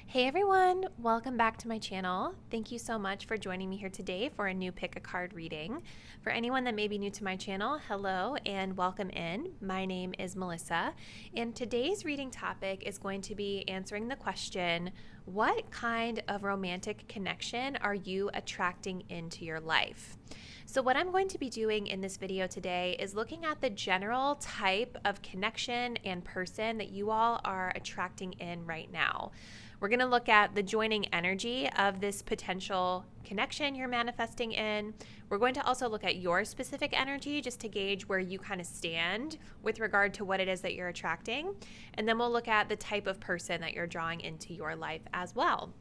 Hey everyone, welcome back to my channel. Thank you so much for joining me here today for a new pick a card reading. For anyone that may be new to my channel, hello and welcome in. My name is Melissa, and today's reading topic is going to be answering the question, what kind of romantic connection are you attracting into your life? So what I'm going to be doing in this video today is looking at the general type of connection and person that you all are attracting in right now. We're going to look at the joining energy of this potential connection you're manifesting in. We're going to also look at your specific energy just to gauge where you kind of stand with regard to what it is that you're attracting. And then we'll look at the type of person that you're drawing into your life as well.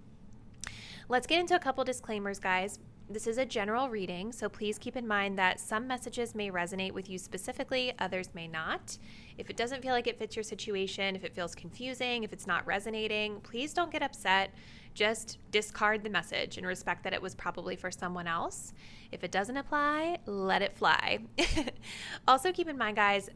Let's get into a couple disclaimers, guys. This is a general reading, so please keep in mind that some messages may resonate with you specifically, others may not. If it doesn't feel like it fits your situation, if it feels confusing, if it's not resonating, please don't get upset. Just discard the message and respect that it was probably for someone else. If it doesn't apply, let it fly. Also keep in mind, guys,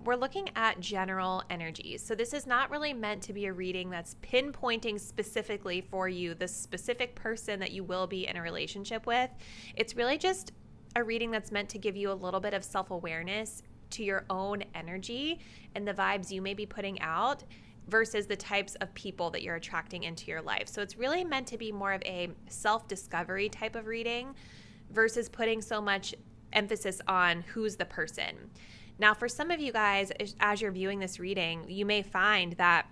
we're looking at general energies. So this is not really meant to be a reading that's pinpointing specifically for you, the specific person that you will be in a relationship with. It's really just a reading that's meant to give you a little bit of self-awareness to your own energy and the vibes you may be putting out versus the types of people that you're attracting into your life. So it's really meant to be more of a self-discovery type of reading versus putting so much emphasis on who's the person. Now, for some of you guys, as you're viewing this reading, you may find that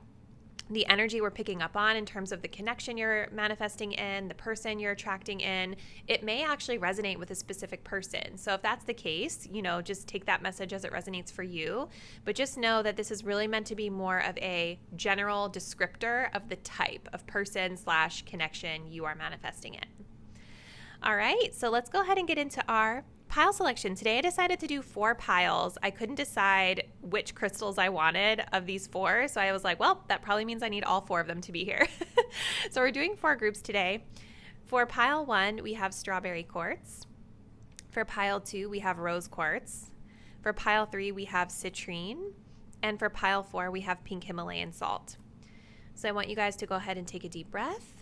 the energy we're picking up on in terms of the connection you're manifesting in, the person you're attracting in, it may actually resonate with a specific person. So if that's the case, just take that message as it resonates for you. But just know that this is really meant to be more of a general descriptor of the type of person/connection you are manifesting in. All right, so let's go ahead and get into our pile selection. Today I decided to do 4 piles. I couldn't decide which crystals I wanted of these 4, so I was like, well, that probably means I need all 4 of them to be here. So we're doing 4 groups today. For pile 1, we have strawberry quartz. For pile 2, we have rose quartz. For pile 3, we have citrine. And for pile 4, we have pink Himalayan salt. So I want you guys to go ahead and take a deep breath.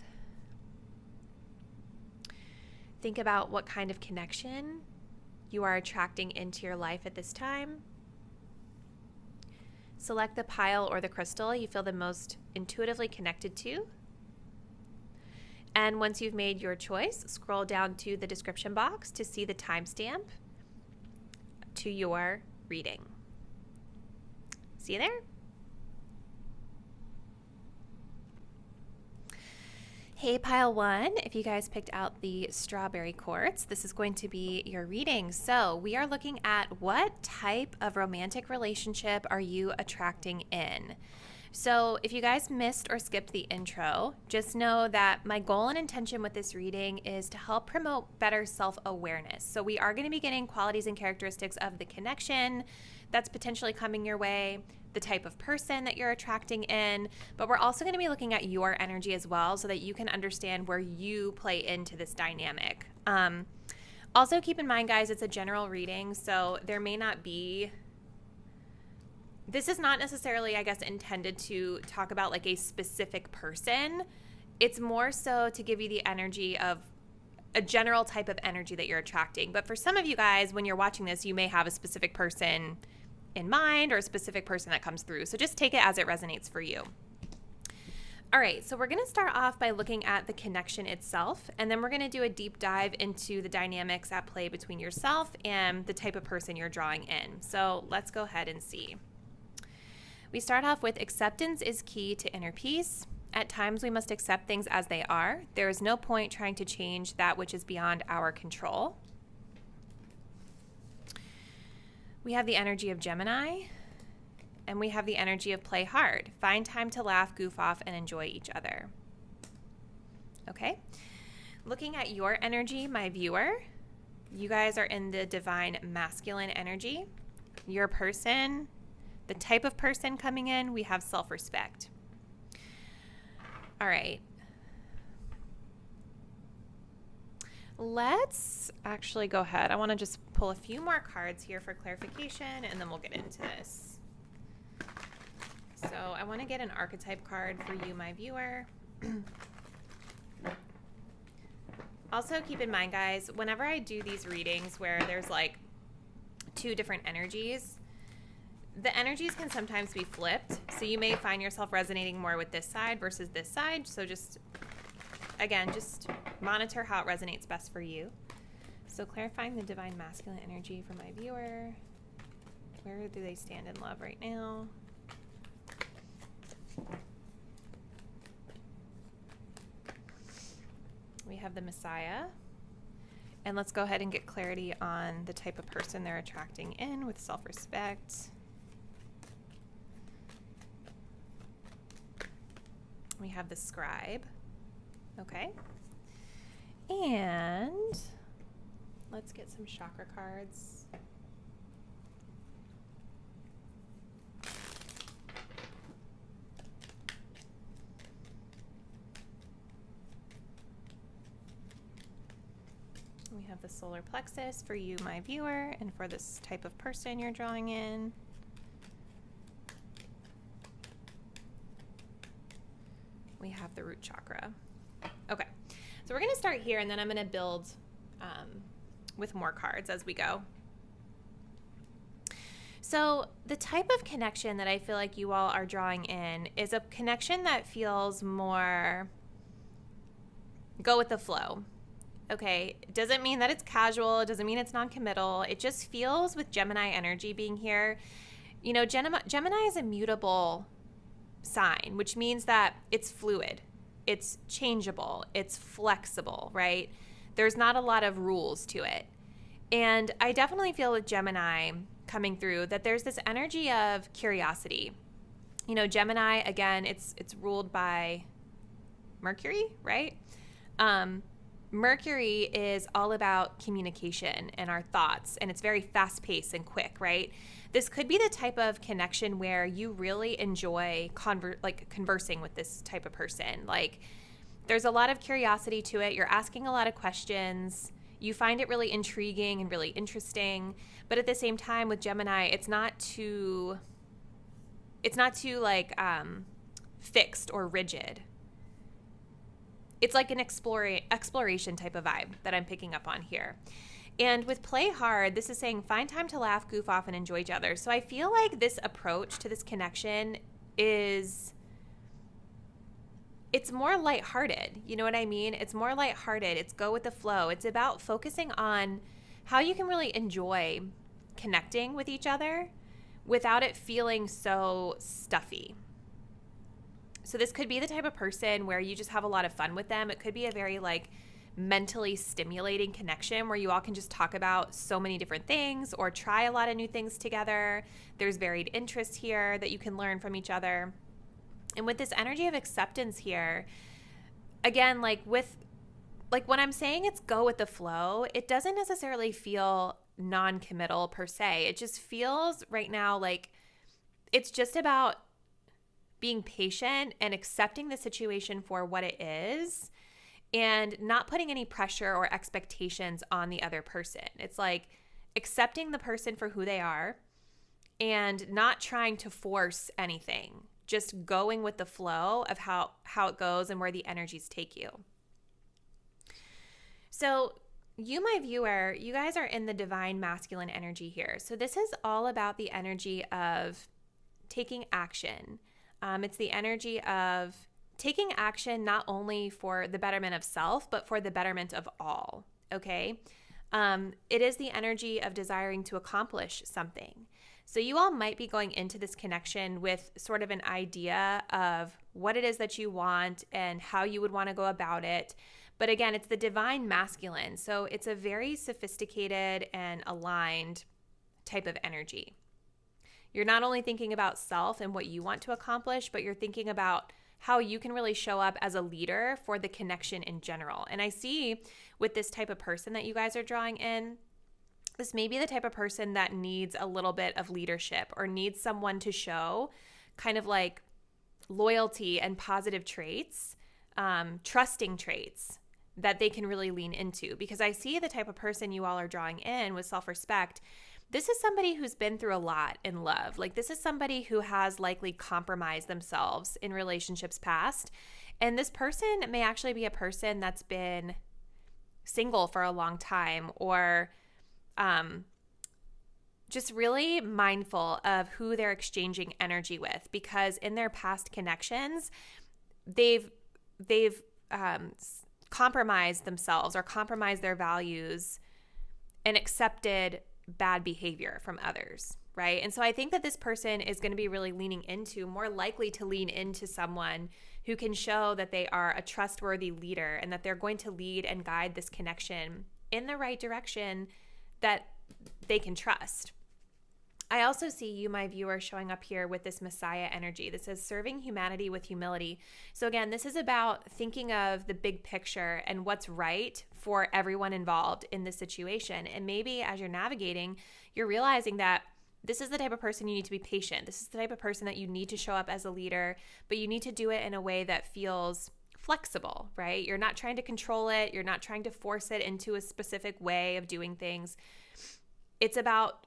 Think about what kind of connection you are attracting into your life at this time. Select the pile or the crystal you feel the most intuitively connected to. And once you've made your choice, scroll down to the description box to see the timestamp to your reading. See you there? Hey, pile 1, if you guys picked out the strawberry quartz, this is going to be your reading. So we are looking at what type of romantic relationship are you attracting in? So if you guys missed or skipped the intro, just know that my goal and intention with this reading is to help promote better self-awareness. So we are going to be getting qualities and characteristics of the connection that's potentially coming your way, the type of person that you're attracting in, but we're also going to be looking at your energy as well so that you can understand where you play into this dynamic. Also keep in mind, guys, it's a general reading, so there may not be, this is not necessarily, I guess, intended to talk about like a specific person. It's more so to give you the energy of a general type of energy that you're attracting. But for some of you guys, when you're watching this, you may have a specific person in mind or a specific person that comes through. So just take it as it resonates for you. All right, so we're going to start off by looking at the connection itself, and then we're going to do a deep dive into the dynamics at play between yourself and the type of person you're drawing in. So let's go ahead and see. We start off with acceptance is key to inner peace. At times we must accept things as they are. There is no point trying to change that which is beyond our control. We have the energy of Gemini, and we have the energy of play hard. Find time to laugh, goof off, and enjoy each other. Okay? Looking at your energy, my viewer, you guys are in the divine masculine energy. Your person, the type of person coming in, we have self-respect. All right. Let's actually go ahead. I want to just pull a few more cards here for clarification, and then we'll get into this. So I want to get an archetype card for you, my viewer. Also, keep in mind, guys, whenever I do these readings where there's like two different energies, the energies can sometimes be flipped. So you may find yourself resonating more with this side versus this side. So just, again, just monitor how it resonates best for you. So clarifying the divine masculine energy for my viewer. Where do they stand in love right now? We have the Messiah. And let's go ahead and get clarity on the type of person they're attracting in with self-respect. We have the Scribe. Okay. And let's get some chakra cards. We have the solar plexus for you, my viewer, and for this type of person you're drawing in. We have the root chakra. Okay, so we're going to start here, and then I'm going to build with more cards as we go. So the type of connection that I feel like you all are drawing in is a connection that feels more go with the flow. Okay, it doesn't mean that it's casual. It doesn't mean it's non-committal. It just feels, with Gemini energy being here, you know, Gemini is a mutable sign, which means that it's fluid, it's changeable, it's flexible, right? There's not a lot of rules to it. And I definitely feel with Gemini coming through that there's this energy of curiosity. You know, Gemini, again, it's ruled by Mercury, right? Mercury is all about communication and our thoughts, and it's very fast-paced and quick, right? This could be the type of connection where you really enjoy conversing with this type of person. Like, there's a lot of curiosity to it. You're asking a lot of questions. You find it really intriguing and really interesting. But at the same time, with Gemini, it's not too fixed or rigid. It's like an exploration type of vibe that I'm picking up on here. And with play hard, this is saying find time to laugh, goof off, and enjoy each other. So I feel like this approach to this connection it's more lighthearted. You know what I mean? It's more lighthearted. It's go with the flow. It's about focusing on how you can really enjoy connecting with each other without it feeling so stuffy. So this could be the type of person where you just have a lot of fun with them. It could be a very mentally stimulating connection where you all can just talk about so many different things or try a lot of new things together. There's varied interests here that you can learn from each other. And with this energy of acceptance here, again, when I'm saying it's go with the flow, it doesn't necessarily feel non-committal per se. It just feels right now like it's just about being patient and accepting the situation for what it is and not putting any pressure or expectations on the other person. It's like accepting the person for who they are and not trying to force anything, just going with the flow of how it goes and where the energies take you. So you, my viewer, you guys are in the divine masculine energy here. So this is all about the energy of taking action. It's the energy of taking action not only for the betterment of self, but for the betterment of all, okay? It is the energy of desiring to accomplish something. So you all might be going into this connection with sort of an idea of what it is that you want and how you would want to go about it. But again, it's the divine masculine. So it's a very sophisticated and aligned type of energy. You're not only thinking about self and what you want to accomplish, but you're thinking about how you can really show up as a leader for the connection in general. And I see with this type of person that you guys are drawing in, this may be the type of person that needs a little bit of leadership or needs someone to show kind of like loyalty and positive traits, trusting traits that they can really lean into. Because I see the type of person you all are drawing in with self-respect this is somebody who's been through a lot in love. Like, this is somebody who has likely compromised themselves in relationships past. And this person may actually be a person that's been single for a long time, or just really mindful of who they're exchanging energy with, because in their past connections, they've compromised themselves or compromised their values and accepted bad behavior from others, right? And so I think that this person is going to be really more likely to lean into someone who can show that they are a trustworthy leader and that they're going to lead and guide this connection in the right direction that they can trust. I also see you, my viewer, showing up here with this Messiah energy. This is serving humanity with humility. So again, this is about thinking of the big picture and what's right for everyone involved in this situation. And maybe as you're navigating, you're realizing that this is the type of person you need to be patient. This is the type of person that you need to show up as a leader, but you need to do it in a way that feels flexible, right? You're not trying to control it. You're not trying to force it into a specific way of doing things. It's about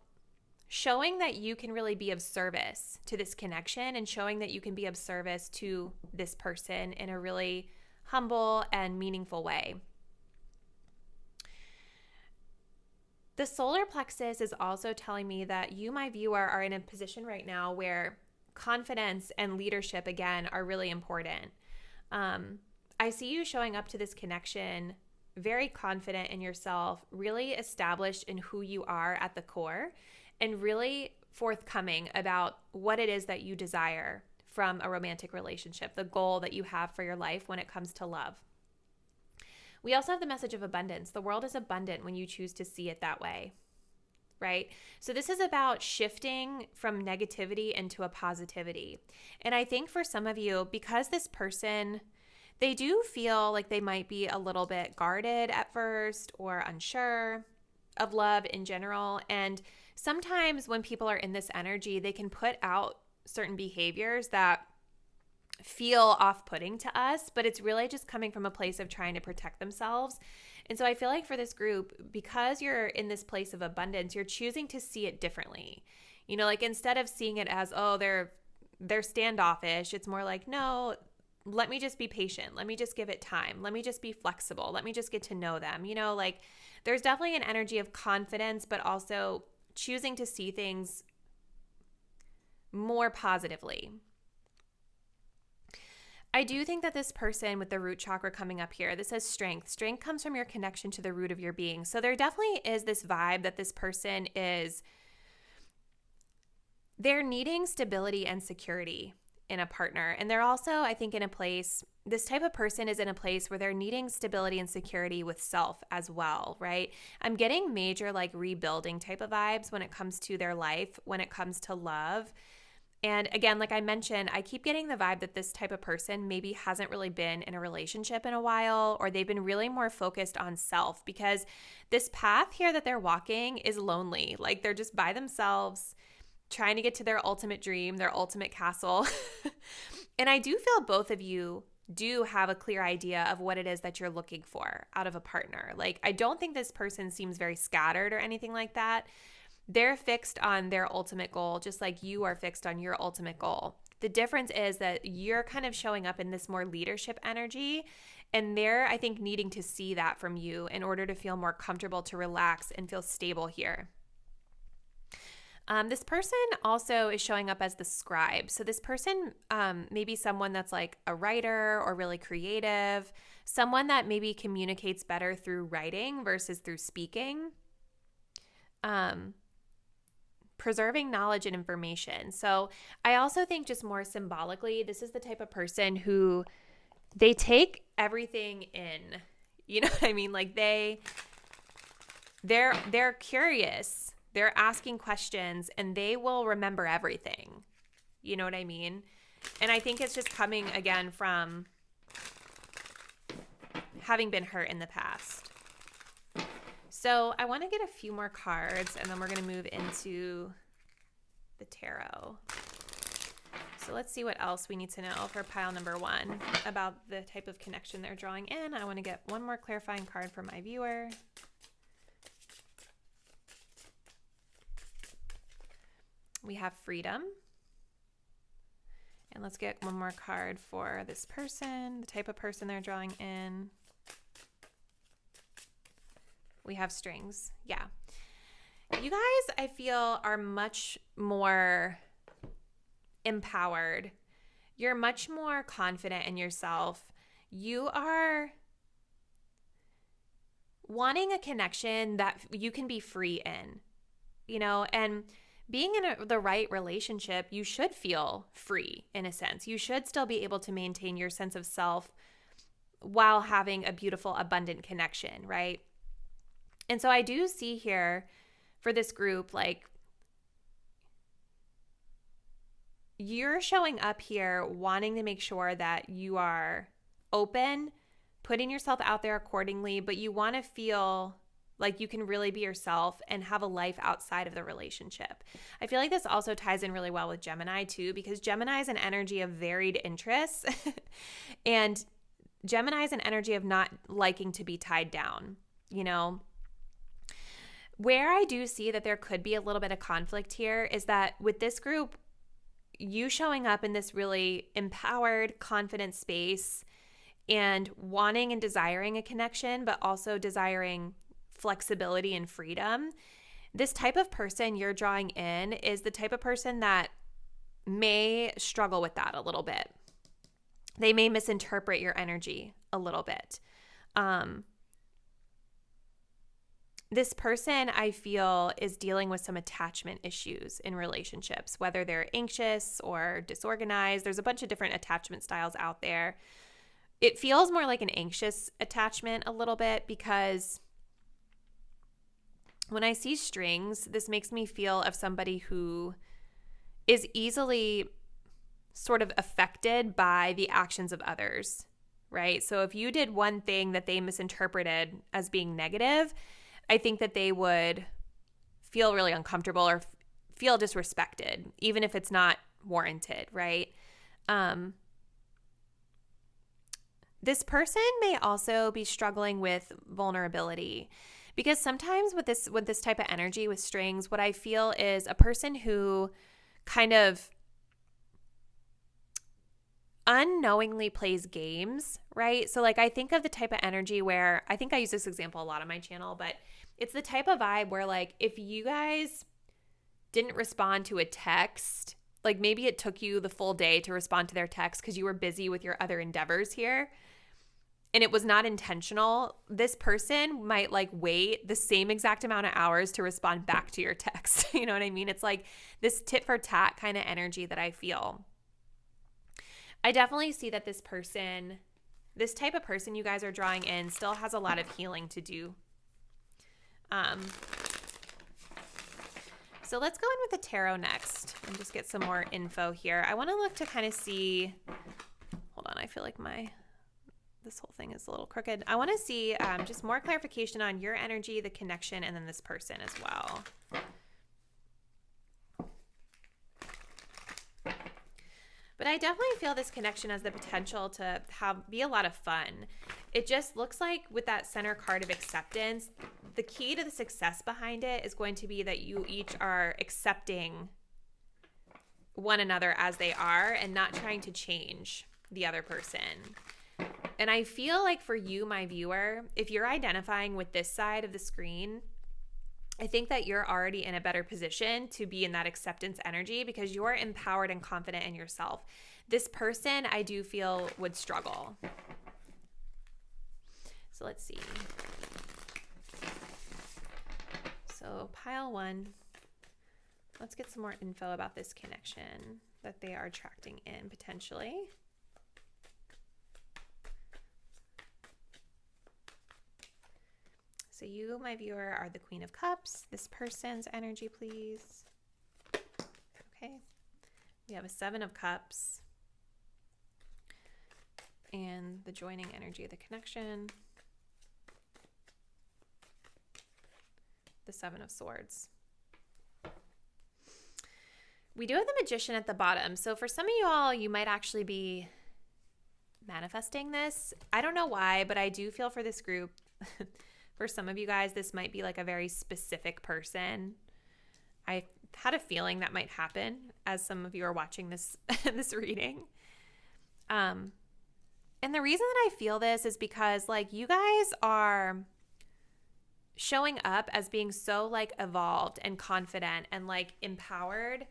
showing that you can really be of service to this connection and showing that you can be of service to this person in a really humble and meaningful way. The solar plexus is also telling me that you, my viewer, are in a position right now where confidence and leadership, again, are really important. I see you showing up to this connection very confident in yourself, really established in who you are at the core, and really forthcoming about what it is that you desire from a romantic relationship, the goal that you have for your life when it comes to love. We also have the message of abundance. The world is abundant when you choose to see it that way, right? So this is about shifting from negativity into a positivity. And I think for some of you, because this person, they do feel like they might be a little bit guarded at first or unsure of love in general. And sometimes when people are in this energy, they can put out certain behaviors that feel off-putting to us, but it's really just coming from a place of trying to protect themselves. And so I feel like for this group, because you're in this place of abundance, you're choosing to see it differently. You know, like instead of seeing it as, oh, they're standoffish, it's more like, no, let me just be patient. Let me just give it time. Let me just be flexible. Let me just get to know them. You know, like there's definitely an energy of confidence, but also choosing to see things more positively. I do think that this person with the root chakra coming up here, this says strength. Strength comes from your connection to the root of your being. So there definitely is this vibe that this person they're needing stability and security in a partner. And they're also, I think, in a place, this type of person is in a place where they're needing stability and security with self as well, right? I'm getting major like rebuilding type of vibes when it comes to their life, when it comes to love. And again, like I mentioned, I keep getting the vibe that this type of person maybe hasn't really been in a relationship in a while, or they've been really more focused on self, because this path here that they're walking is lonely. Like they're just by themselves, trying to get to their ultimate dream, their ultimate castle. And I do feel both of you do have a clear idea of what it is that you're looking for out of a partner. Like I don't think this person seems very scattered or anything like that. They're fixed on their ultimate goal, just like you are fixed on your ultimate goal. The difference is that you're kind of showing up in this more leadership energy, and they're, I think, needing to see that from you in order to feel more comfortable, to relax and feel stable here. This person also is showing up as the scribe. So this person may be someone that's like a writer or really creative, someone that maybe communicates better through writing versus through speaking. Preserving knowledge and information. So I also think just more symbolically, this is the type of person who they take everything in. You know what I mean? Like they're curious. They're asking questions and they will remember everything. You know what I mean? And I think it's just coming again from having been hurt in the past. So I want to get a few more cards and then we're going to move into the tarot. So let's see what else we need to know for pile number 1 about the type of connection they're drawing in. I want to get one more clarifying card for my viewer. We have freedom. And let's get one more card for this person, the type of person they're drawing in. We have strings. Yeah. You guys, I feel, are much more empowered. You're much more confident in yourself. You are wanting a connection that you can be free in, you know, and being in the right relationship, you should feel free in a sense. You should still be able to maintain your sense of self while having a beautiful, abundant connection, right? And so I do see here for this group, like, you're showing up here wanting to make sure that you are open, putting yourself out there accordingly, but you want to feel like you can really be yourself and have a life outside of the relationship. I feel like this also ties in really well with Gemini too, because Gemini is an energy of varied interests and Gemini is an energy of not liking to be tied down, you know? Where I do see that there could be a little bit of conflict here is that with this group, you showing up in this really empowered, confident space and wanting and desiring a connection, but also desiring flexibility and freedom. This type of person you're drawing in is the type of person that may struggle with that a little bit. They may misinterpret your energy a little bit. This person, I feel, is dealing with some attachment issues in relationships, whether they're anxious or disorganized. There's a bunch of different attachment styles out there. It feels more like an anxious attachment a little bit because when I see strings, this makes me feel of somebody who is easily sort of affected by the actions of others, right? So if you did one thing that they misinterpreted as being negative, I think that they would feel really uncomfortable or feel disrespected, even if it's not warranted, right? This person may also be struggling with vulnerability because sometimes with this type of energy with strings, what I feel is a person who kind of unknowingly plays games, right? So like I think of the type of energy where I think I use this example a lot on my channel, but it's the type of vibe where like if you guys didn't respond to a text, like maybe it took you the full day to respond to their text because you were busy with your other endeavors here and it was not intentional, this person might like wait the same exact amount of hours to respond back to your text. You know what I mean? It's like this tit for tat kind of energy that I feel. I definitely see that this person, this type of person you guys are drawing in still has a lot of healing to do. So let's go in with the tarot next and just get some more info here. I want to look to kind of see, hold on, I feel like this whole thing is a little crooked. I want to see just more clarification on your energy, the connection, and then this person as well. But I definitely feel this connection has the potential to be a lot of fun. It just looks like with that center card of acceptance, the key to the success behind it is going to be that you each are accepting one another as they are and not trying to change the other person. And I feel like for you, my viewer, if you're identifying with this side of the screen, I think that you're already in a better position to be in that acceptance energy because you're empowered and confident in yourself. This person, I do feel, would struggle. So let's see. So pile one. Let's get some more info about this connection that they are attracting in potentially. So you, my viewer, are the Queen of Cups. This person's energy, please. Okay. We have a Seven of Cups. And the joining energy of the connection. The Seven of Swords. We do have the Magician at the bottom. So for some of you all, you might actually be manifesting this. I don't know why, but I do feel for this group for some of you guys, this might be like a very specific person. I had a feeling that might happen as some of you are watching this this reading. And the reason that I feel this is because like you guys are showing up as being so like evolved and confident and like empowered,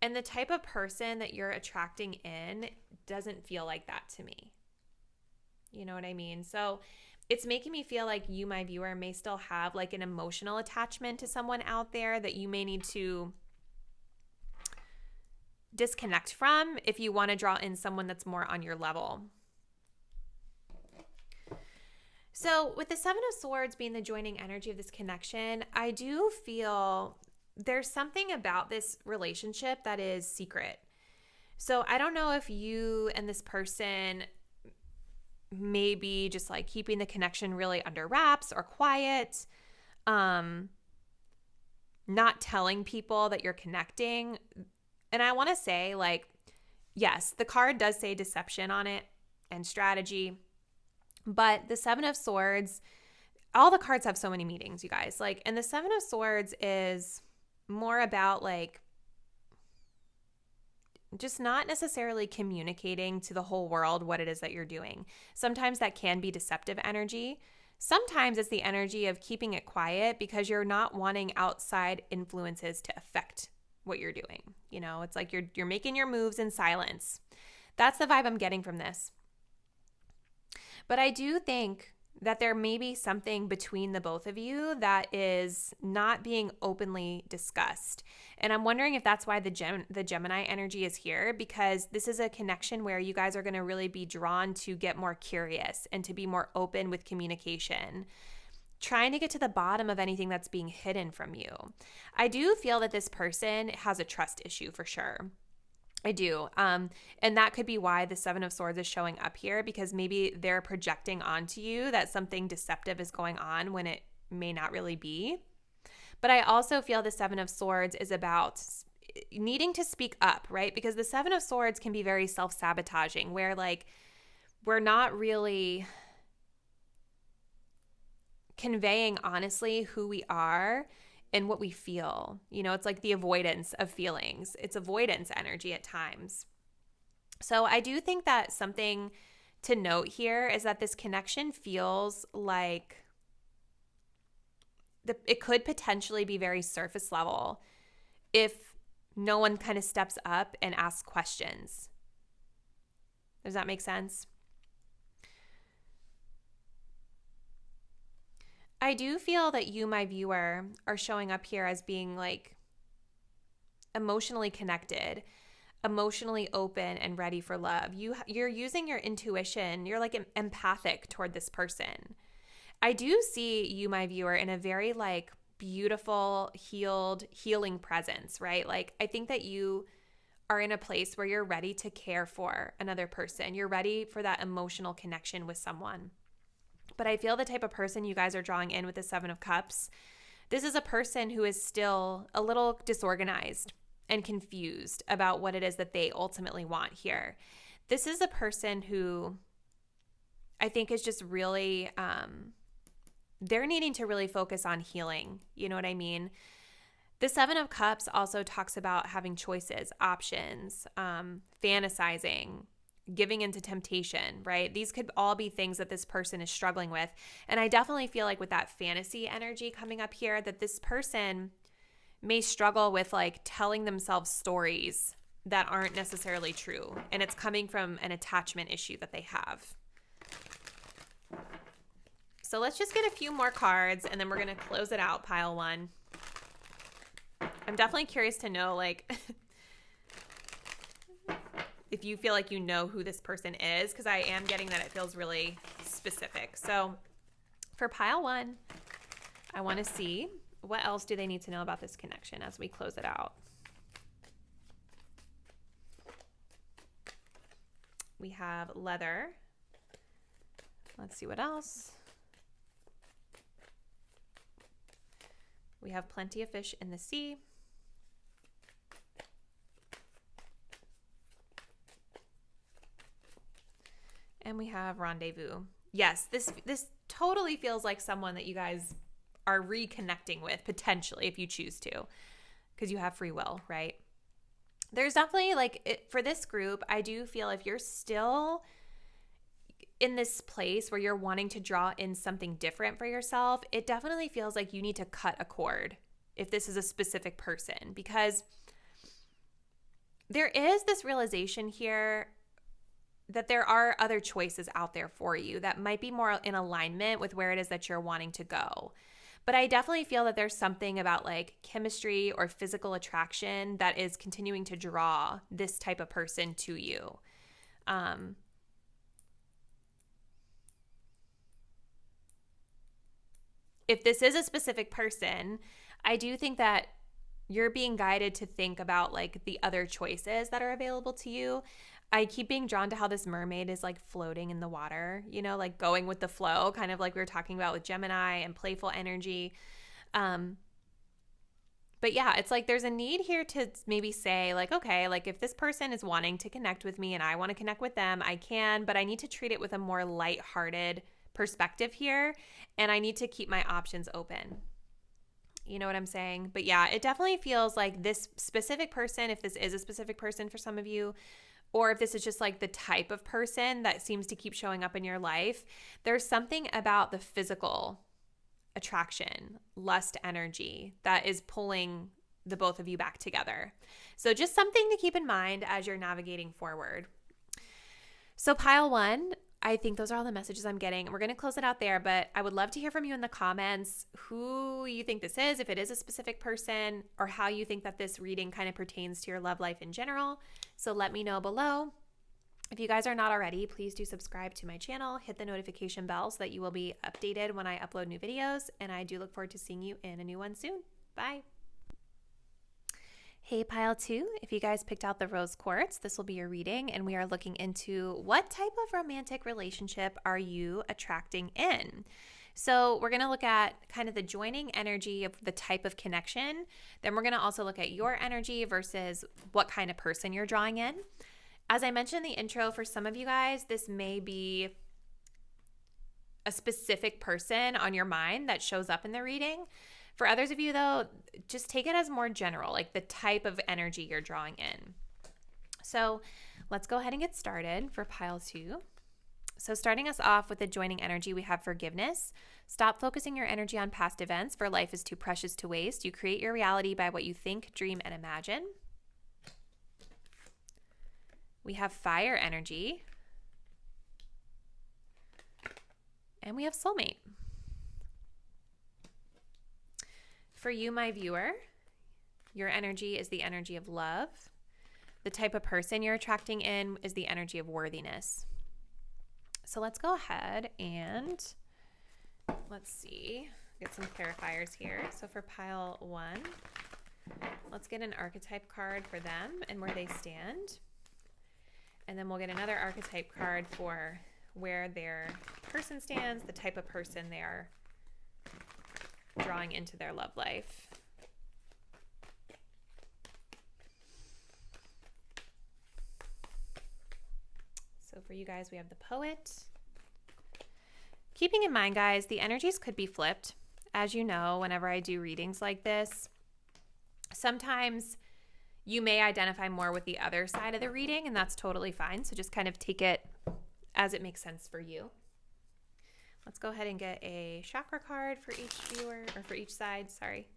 and the type of person that you're attracting in doesn't feel like that to me. You know what I mean? So it's making me feel like you, my viewer, may still have like an emotional attachment to someone out there that you may need to disconnect from if you want to draw in someone that's more on your level. So with the Seven of Swords being the joining energy of this connection, I do feel there's something about this relationship that is secret. So I don't know if you and this person maybe just like keeping the connection really under wraps or quiet, not telling people that you're connecting. And I want to say like, yes, the card does say deception on it and strategy, but the Seven of Swords, all the cards have so many meanings, you guys. Like, and the Seven of Swords is more about like just not necessarily communicating to the whole world what it is that you're doing. Sometimes that can be deceptive energy. Sometimes it's the energy of keeping it quiet because you're not wanting outside influences to affect what you're doing. You know, it's like you're making your moves in silence. That's the vibe I'm getting from this. But I do think that there may be something between the both of you that is not being openly discussed. And I'm wondering if that's why the Gemini energy is here, because this is a connection where you guys are going to really be drawn to get more curious and to be more open with communication, trying to get to the bottom of anything that's being hidden from you. I do feel that this person has a trust issue for sure. I do. And that could be why the Seven of Swords is showing up here, because maybe they're projecting onto you that something deceptive is going on when it may not really be. But I also feel the Seven of Swords is about needing to speak up, right? Because the Seven of Swords can be very self-sabotaging, where like we're not really conveying honestly who we are and what we feel. You know, it's like the avoidance of feelings. It's avoidance energy at times. So I do think that something to note here is that this connection feels like it could potentially be very surface level if no one kind of steps up and asks questions. Does that make sense? I do feel that you, my viewer, are showing up here as being like emotionally connected, emotionally open, and ready for love. You're using your intuition. You're like empathic toward this person. I do see you, my viewer, in a very like beautiful, healing presence, right? Like I think that you are in a place where you're ready to care for another person. You're ready for that emotional connection with someone. But I feel the type of person you guys are drawing in with the Seven of Cups, this is a person who is still a little disorganized and confused about what it is that they ultimately want here. This is a person who I think is just really, they're needing to really focus on healing. You know what I mean? The Seven of Cups also talks about having choices, options, fantasizing, giving into temptation, right? These could all be things that this person is struggling with. And I definitely feel like with that fantasy energy coming up here, that this person may struggle with like telling themselves stories that aren't necessarily true. And it's coming from an attachment issue that they have. So let's just get a few more cards and then we're going to close it out, pile one. I'm definitely curious to know like if you feel like you know who this person is, because I am getting that it feels really specific. So for pile one, I want to see what else do they need to know about this connection as we close it out. We have leather. Let's see what else. We have plenty of fish in the sea. And we have rendezvous. Yes, this totally feels like someone that you guys are reconnecting with, potentially, if you choose to. because you have free will, right? There's definitely for this group, I do feel if you're still in this place where you're wanting to draw in something different for yourself, it definitely feels like you need to cut a cord if this is a specific person, because there is this realization here that there are other choices out there for you that might be more in alignment with where it is that you're wanting to go. But I definitely feel that there's something about like chemistry or physical attraction that is continuing to draw this type of person to you. If this is a specific person, I do think that you're being guided to think about like the other choices that are available to you. I keep being drawn to how this mermaid is like floating in the water, you know, like going with the flow, kind of like we were talking about with Gemini and playful energy. But yeah, it's like there's a need here to maybe say like, okay, like if this person is wanting to connect with me and I want to connect with them, I can, but I need to treat it with a more lighthearted perspective here, and I need to keep my options open. You know what I'm saying? But yeah, it definitely feels like this specific person, if this is a specific person for some of you, or if this is just like the type of person that seems to keep showing up in your life, there's something about the physical attraction, lust energy that is pulling the both of you back together. So just something to keep in mind as you're navigating forward. So pile 1, I think those are all the messages I'm getting. We're going to close it out there, but I would love to hear from you in the comments who you think this is, if it is a specific person, or how you think that this reading kind of pertains to your love life in general. So let me know below. If you guys are not already, please do subscribe to my channel, hit the notification bell so that you will be updated when I upload new videos, and I do look forward to seeing you in a new one soon. Bye. Hey pile 2, if you guys picked out the rose quartz, this will be your reading, and we are looking into what type of romantic relationship are you attracting in. So we're going to look at kind of the joining energy of the type of connection. Then we're going to also look at your energy versus what kind of person you're drawing in. As I mentioned in the intro, for some of you guys, this may be a specific person on your mind that shows up in the reading. For others of you, though, just take it as more general, like the type of energy you're drawing in. So let's go ahead and get started for pile 2. So starting us off with the joining energy, we have forgiveness. Stop focusing your energy on past events, for life is too precious to waste. You create your reality by what you think, dream, and imagine. We have fire energy. And we have soulmate. For you, my viewer, your energy is the energy of love. The type of person you're attracting in is the energy of worthiness. So let's go ahead and let's see, get some clarifiers here. So for pile 1, let's get an archetype card for them and where they stand. And then we'll get another archetype card for where their person stands, the type of person they are drawing into their love life. So for you guys, we have the poet. Keeping in mind, guys, the energies could be flipped. As you know, whenever I do readings like this, sometimes you may identify more with the other side of the reading, and that's totally fine. So just kind of take it as it makes sense for you. Let's go ahead and get a chakra card for each viewer, or for each side, sorry.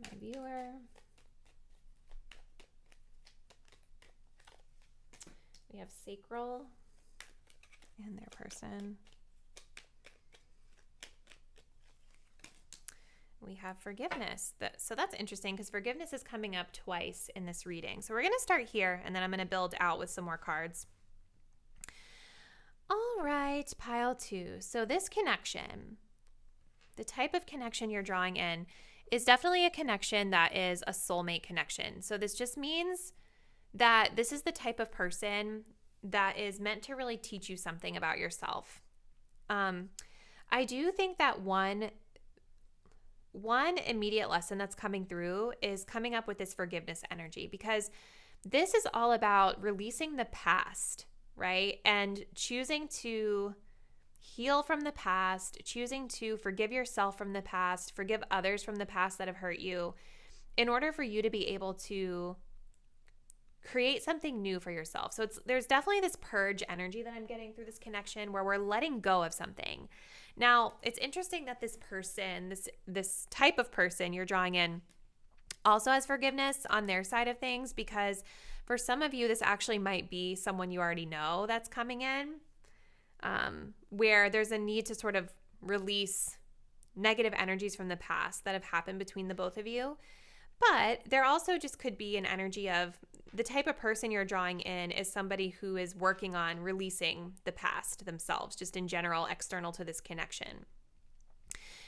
My viewer. We have sacral and their person. We have forgiveness. So that's interesting because forgiveness is coming up twice in this reading. So we're going to start here, and then I'm going to build out with some more cards. All right, pile 2. So this connection, the type of connection you're drawing in, is definitely a connection that is a soulmate connection. So this just means that this is the type of person that is meant to really teach you something about yourself. I do think that one immediate lesson that's coming through is coming up with this forgiveness energy, because This is all about releasing the past, right? And choosing to heal from the past, choosing to forgive yourself from the past, forgive others from the past that have hurt you, in order for you to be able to create something new for yourself. So there's definitely this purge energy that I'm getting through this connection where we're letting go of something. Now, it's interesting that this person, this type of person you're drawing in, also has forgiveness on their side of things, because for some of you, this actually might be someone you already know that's coming in, where there's a need to sort of release negative energies from the past that have happened between the both of you. But there also just could be an energy of the type of person you're drawing in is somebody who is working on releasing the past themselves, just in general, external to this connection.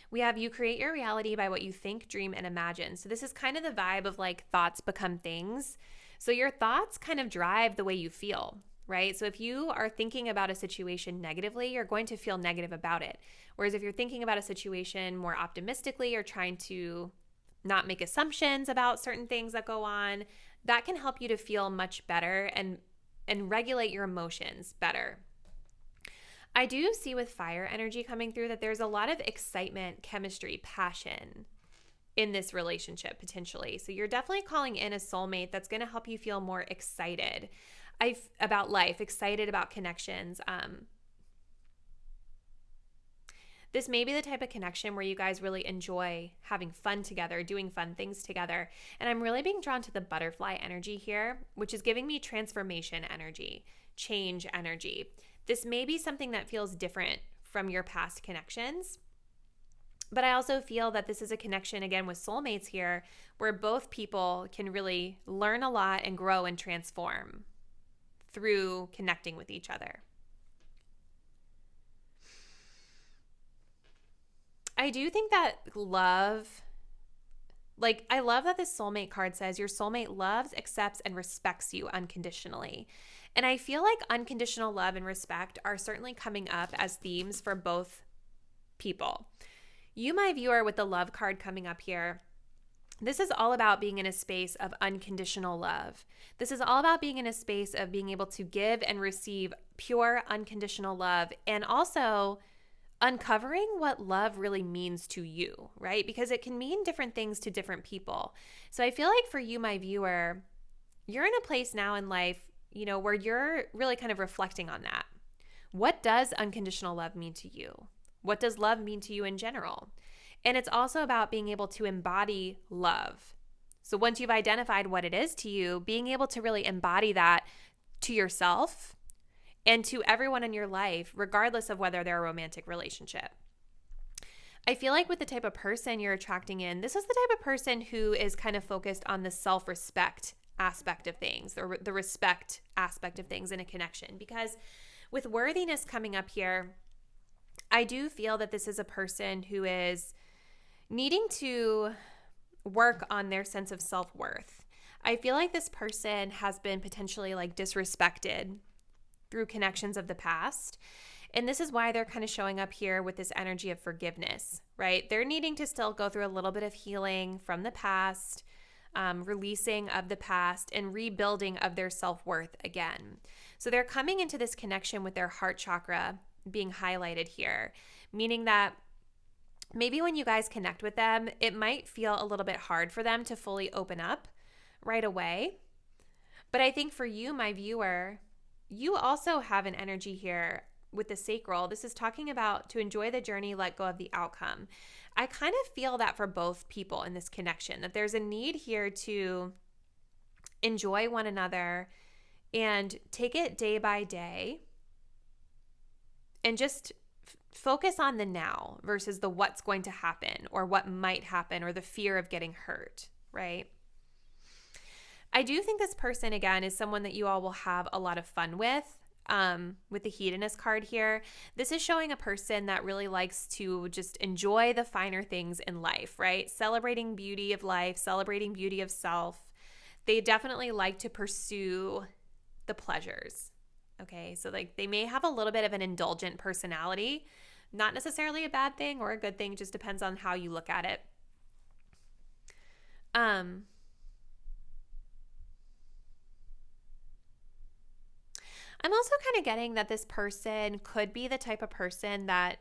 We have you create your reality by what you think, dream, and imagine. So this is kind of the vibe of like thoughts become things. So your thoughts kind of drive the way you feel, right? So if you are thinking about a situation negatively, you're going to feel negative about it. Whereas if you're thinking about a situation more optimistically or trying to not make assumptions about certain things that go on, that can help you to feel much better and regulate your emotions better. I do see with fire energy coming through that there's a lot of excitement, chemistry, passion in this relationship potentially. So you're definitely calling in a soulmate that's going to help you feel more excited about life, excited about connections. This may be the type of connection where you guys really enjoy having fun together, doing fun things together. And I'm really being drawn to the butterfly energy here, which is giving me transformation energy, change energy. This may be something that feels different from your past connections. But I also feel that this is a connection, again, with soulmates here, where both people can really learn a lot and grow and transform through connecting with each other. I do think that I love that this soulmate card says your soulmate loves, accepts, and respects you unconditionally. And I feel like unconditional love and respect are certainly coming up as themes for both people. You, my viewer, with the love card coming up here, this is all about being in a space of unconditional love. This is all about being in a space of being able to give and receive pure, unconditional love, and also uncovering what love really means to you, right? Because it can mean different things to different people. So I feel like for you, my viewer, you're in a place now in life, where you're really kind of reflecting on that. What does unconditional love mean to you? What does love mean to you in general? And it's also about being able to embody love. So once you've identified what it is to you, being able to really embody that to yourself and to everyone in your life, regardless of whether they're a romantic relationship. I feel like with the type of person you're attracting in, this is the type of person who is kind of focused on the self-respect aspect of things, or the respect aspect of things in a connection. Because with worthiness coming up here, I do feel that this is a person who is needing to work on their sense of self-worth. I feel like this person has been potentially disrespected through connections of the past. And this is why they're kind of showing up here with this energy of forgiveness, right? They're needing to still go through a little bit of healing from the past, releasing of the past, and rebuilding of their self-worth again. So they're coming into this connection with their heart chakra being highlighted here, meaning that maybe when you guys connect with them, it might feel a little bit hard for them to fully open up right away. But I think for you, my viewer, you also have an energy here with the sacral. This is talking about to enjoy the journey, let go of the outcome. I kind of feel that for both people in this connection, that there's a need here to enjoy one another and take it day by day and just focus on the now versus the what's going to happen or what might happen or the fear of getting hurt, right? I do think this person, again, is someone that you all will have a lot of fun with the hedonist card here. This is showing a person that really likes to just enjoy the finer things in life, right? Celebrating beauty of life, celebrating beauty of self. They definitely like to pursue the pleasures, okay? So they may have a little bit of an indulgent personality, not necessarily a bad thing or a good thing, just depends on how you look at it. I'm also kind of getting that this person could be the type of person that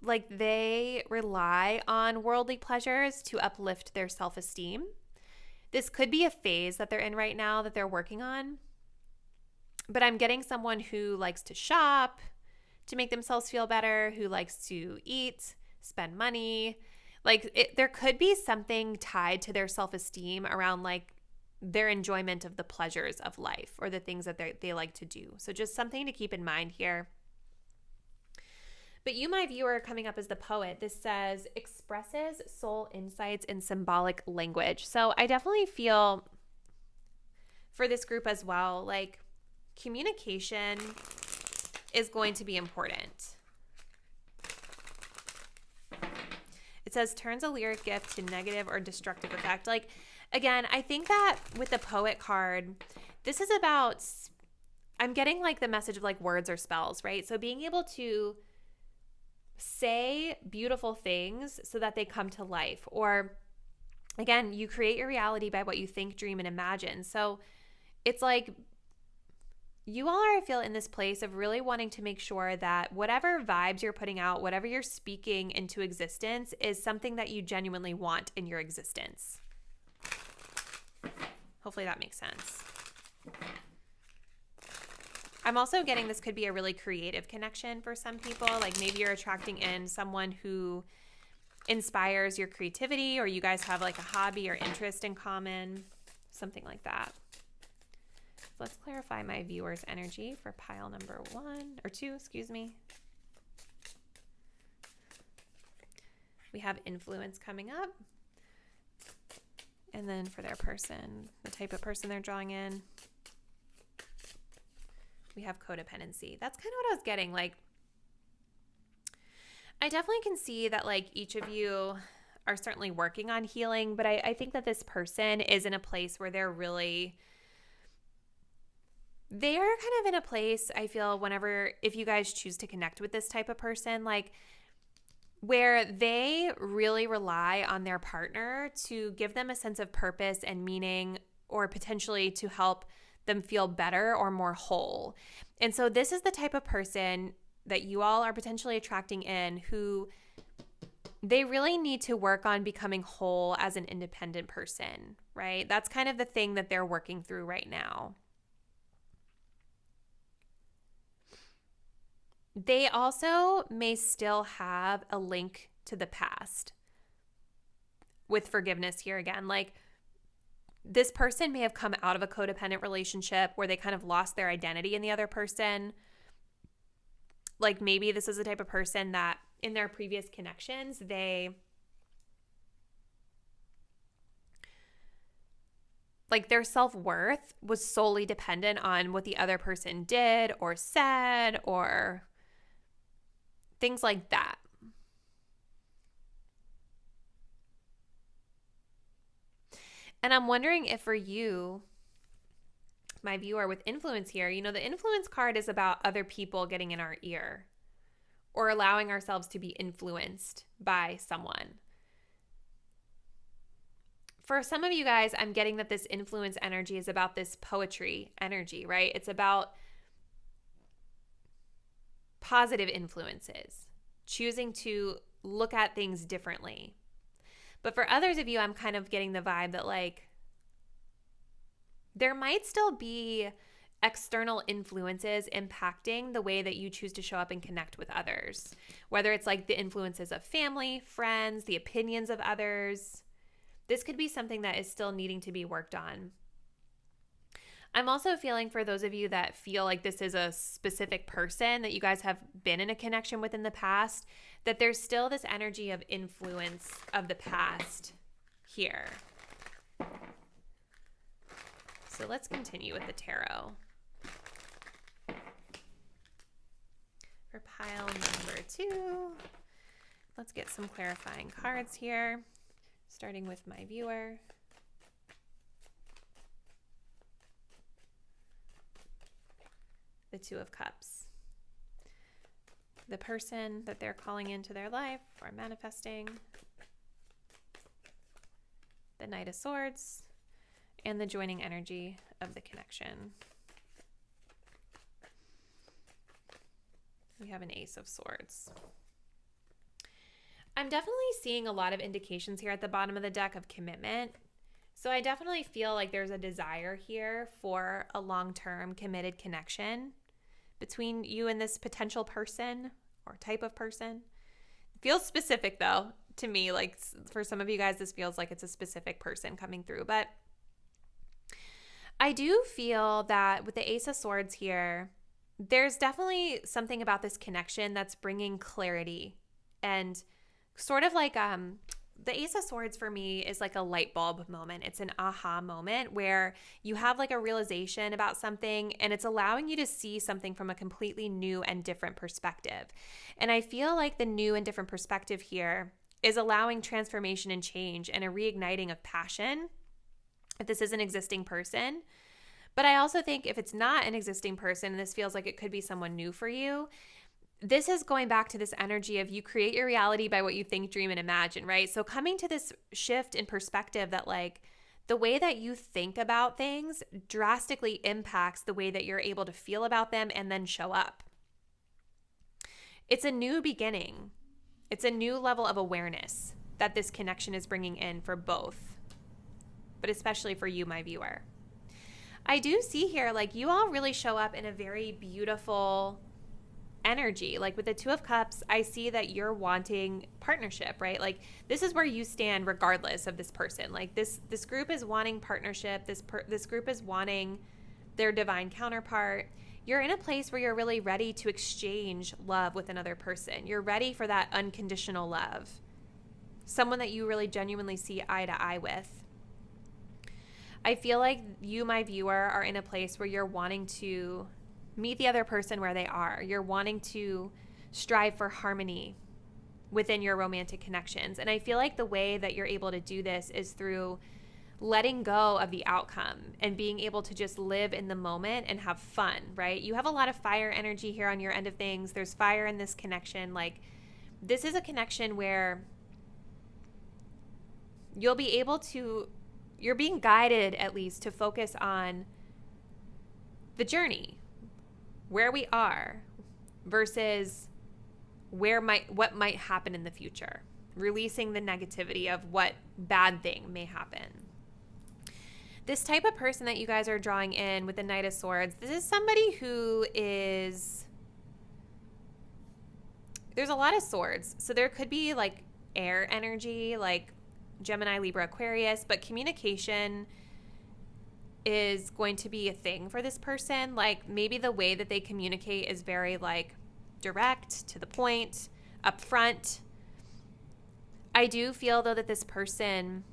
like they rely on worldly pleasures to uplift their self-esteem. This could be a phase that they're in right now that they're working on. But I'm getting someone who likes to shop to make themselves feel better, who likes to eat, spend money. Like there could be something tied to their self-esteem around like their enjoyment of the pleasures of life or the things that they like to do. So just something to keep in mind here. But you, my viewer, coming up as the poet, this says, expresses soul insights in symbolic language. So I definitely feel for this group as well, like communication is going to be important. It says, turns a lyric gift to negative or destructive effect. Like, again, I think that with the poet card, this is about, I'm getting like the message of like words or spells, right? So being able to say beautiful things so that they come to life. Or again, you create your reality by what you think, dream, and imagine. So it's like you all are, I feel, in this place of really wanting to make sure that whatever vibes you're putting out, whatever you're speaking into existence is something that you genuinely want in your existence. Hopefully that makes sense. I'm also getting this could be a really creative connection for some people. Like maybe you're attracting in someone who inspires your creativity, or you guys have like a hobby or interest in common, something like that. So let's clarify my viewer's energy for pile number 2, excuse me. We have influence coming up. And then for their person, the type of person they're drawing in, we have codependency. That's kind of what I was getting. Like, I definitely can see that like each of you are certainly working on healing, but I think that this person is in a place where they're kind of in a place, I feel, if you guys choose to connect with this type of person, like where they really rely on their partner to give them a sense of purpose and meaning, or potentially to help them feel better or more whole. And so this is the type of person that you all are potentially attracting in, who they really need to work on becoming whole as an independent person, right? That's kind of the thing that they're working through right now. They also may still have a link to the past with forgiveness here again. Like, this person may have come out of a codependent relationship where they kind of lost their identity in the other person. Like maybe this is the type of person that in their previous connections, their self-worth was solely dependent on what the other person did or said or things like that. And I'm wondering if for you, my viewer with influence here, the influence card is about other people getting in our ear or allowing ourselves to be influenced by someone. For some of you guys, I'm getting that this influence energy is about this poetry energy, right? It's about positive influences, choosing to look at things differently. But for others of you, I'm kind of getting the vibe that like there might still be external influences impacting the way that you choose to show up and connect with others. Whether it's like the influences of family, friends, the opinions of others. This could be something that is still needing to be worked on. I'm also feeling for those of you that feel like this is a specific person that you guys have been in a connection with in the past, that there's still this energy of influence of the past here. So let's continue with the tarot. For pile number 2, let's get some clarifying cards here, starting with my viewer. The 2 of Cups. The person that they're calling into their life or manifesting. The Knight of Swords and the joining energy of the connection. We have an Ace of Swords. I'm definitely seeing a lot of indications here at the bottom of the deck of commitment. So I definitely feel like there's a desire here for a long-term committed connection between you and this potential person or type of person. It feels specific though to me, like for some of you guys, this feels like it's a specific person coming through. But I do feel that with the Ace of Swords here, there's definitely something about this connection that's bringing clarity and sort of like the Ace of Swords for me is like a light bulb moment. It's an aha moment where you have like a realization about something and it's allowing you to see something from a completely new and different perspective. And I feel like the new and different perspective here is allowing transformation and change and a reigniting of passion if this is an existing person. But I also think if it's not an existing person and this feels like it could be someone new for you, this is going back to this energy of you create your reality by what you think, dream, and imagine, right? So coming to this shift in perspective that like the way that you think about things drastically impacts the way that you're able to feel about them and then show up. It's a new beginning. It's a new level of awareness that this connection is bringing in for both, but especially for you, my viewer. I do see here like you all really show up in a very beautiful energy. Like with the Two of Cups, I see that you're wanting partnership, right? Like this is where you stand regardless of this person. Like this group is wanting partnership. This group is wanting their divine counterpart. You're in a place where you're really ready to exchange love with another person. You're ready for that unconditional love. Someone that you really genuinely see eye to eye with. I feel like you, my viewer, are in a place where you're wanting to meet the other person where they are. You're wanting to strive for harmony within your romantic connections. And I feel like the way that you're able to do this is through letting go of the outcome and being able to just live in the moment and have fun, right? You have a lot of fire energy here on your end of things. There's fire in this connection. Like this is a connection where you'll be able to, you're being guided at least to focus on the journey, where we are versus what might happen in the future, releasing the negativity of what bad thing may happen. This type of person that you guys are drawing in with the Knight of Swords, this is somebody who is, there's a lot of swords. So there could be like air energy, like Gemini, Libra, Aquarius, but communication is going to be a thing for this person. Like maybe the way that they communicate is very like direct, to the point, upfront. I do feel though that this person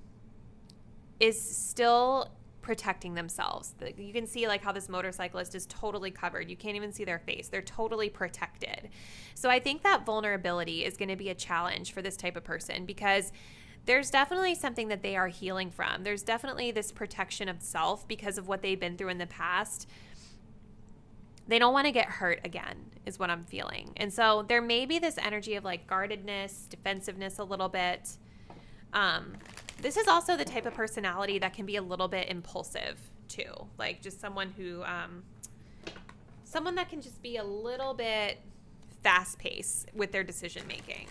is still protecting themselves. You can see like how this motorcyclist is totally covered. You can't even see their face. They're totally protected. So I think that vulnerability is going to be a challenge for this type of person because there's definitely something that they are healing from. There's definitely this protection of self because of what they've been through in the past. They don't want to get hurt again, is what I'm feeling. And so there may be this energy of like guardedness, defensiveness a little bit. This is also the type of personality that can be a little bit impulsive too. Like just someone who, someone that can just be a little bit fast paced with their decision making.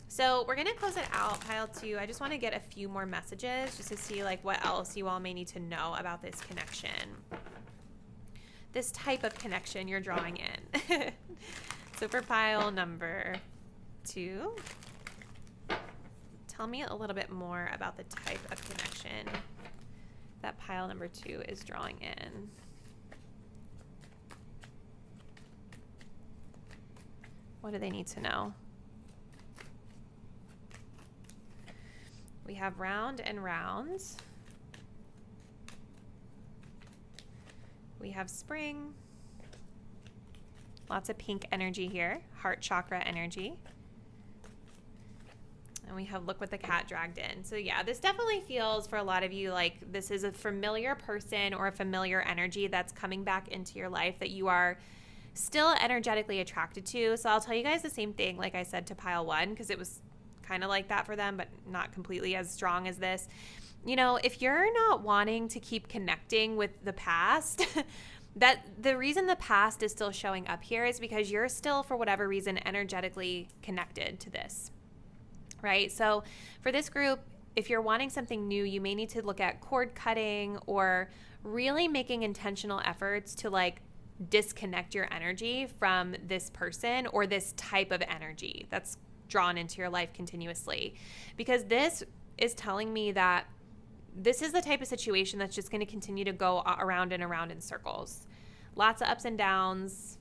So we're going to close it out, pile 2. I just want to get a few more messages just to see like what else you all may need to know about this connection. This type of connection you're drawing in. So for pile number 2, tell me a little bit more about the type of connection that pile number 2 is drawing in. What do they need to know? We have round and rounds. We have spring. Lots of pink energy here. Heart chakra energy. And we have look what the cat dragged in. So yeah, this definitely feels for a lot of you like this is a familiar person or a familiar energy that's coming back into your life that you are still energetically attracted to. So I'll tell you guys the same thing like I said to pile 1 because it was kind of like that for them, but not completely as strong as this. if you're not wanting to keep connecting with the past, that the reason the past is still showing up here is because you're still, for whatever reason, energetically connected to this, right? So for this group, if you're wanting something new, you may need to look at cord cutting or really making intentional efforts to like disconnect your energy from this person or this type of energy that's drawn into your life continuously. Because this is telling me that this is the type of situation that's just going to continue to go around and around in circles. Lots of ups and downs.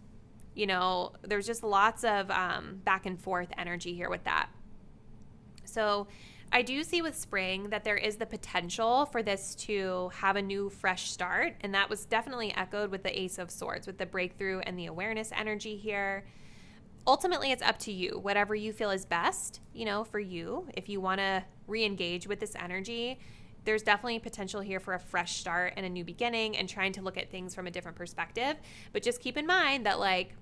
There's just lots of back and forth energy here with that. So I do see with spring that there is the potential for this to have a new fresh start. And that was definitely echoed with the Ace of Swords, with the breakthrough and the awareness energy here. Ultimately, it's up to you, whatever you feel is best, for you. If you want to re-engage with this energy, there's definitely potential here for a fresh start and a new beginning and trying to look at things from a different perspective. But just keep in mind that like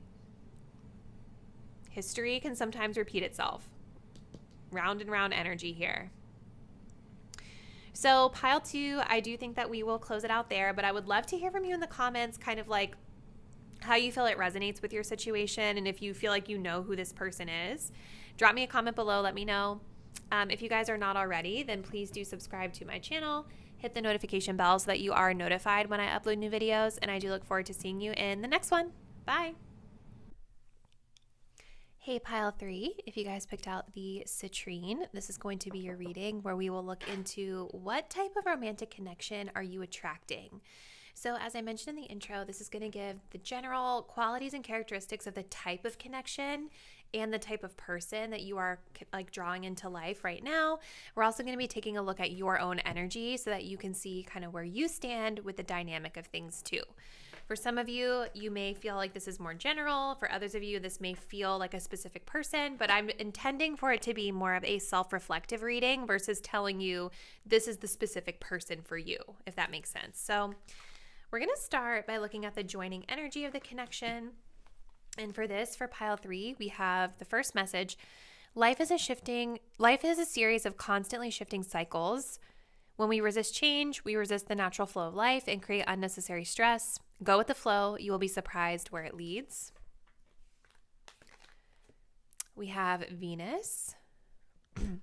history can sometimes repeat itself. Round and round energy here. So pile 2, I do think that we will close it out there, but I would love to hear from you in the comments, kind of like how you feel it resonates with your situation, and if you feel like you know who this person is. Drop me a comment below, let me know. If you guys are not already, then please do subscribe to my channel, hit the notification bell so that you are notified when I upload new videos, and I do look forward to seeing you in the next one. Bye! Hey pile 3, if you guys picked out the Citrine, this is going to be your reading where we will look into what type of romantic connection are you attracting. So as I mentioned in the intro, this is going to give the general qualities and characteristics of the type of connection and the type of person that you are like drawing into life right now. We're also going to be taking a look at your own energy so that you can see kind of where you stand with the dynamic of things too. For some of you, you may feel like this is more general. For others of you, this may feel like a specific person, but I'm intending for it to be more of a self-reflective reading versus telling you this is the specific person for you, if that makes sense. So we're going to start by looking at the joining energy of the connection. And for this, for pile 3, we have the first message. Life is a series of constantly shifting cycles. When we resist change, we resist the natural flow of life and create unnecessary stress. Go with the flow. You will be surprised where it leads. We have Venus. And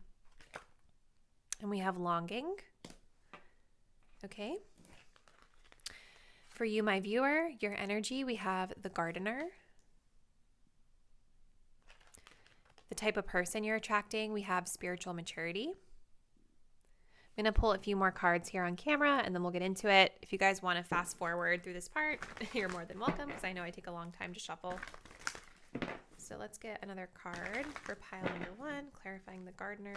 we have longing. Okay. For you, my viewer, your energy, we have the gardener. The type of person you're attracting, we have spiritual maturity. I'm going to pull a few more cards here on camera and then we'll get into it. If you guys want to fast forward through this part, you're more than welcome because I know I take a long time to shuffle. So let's get another card for pile number 1, clarifying the gardener.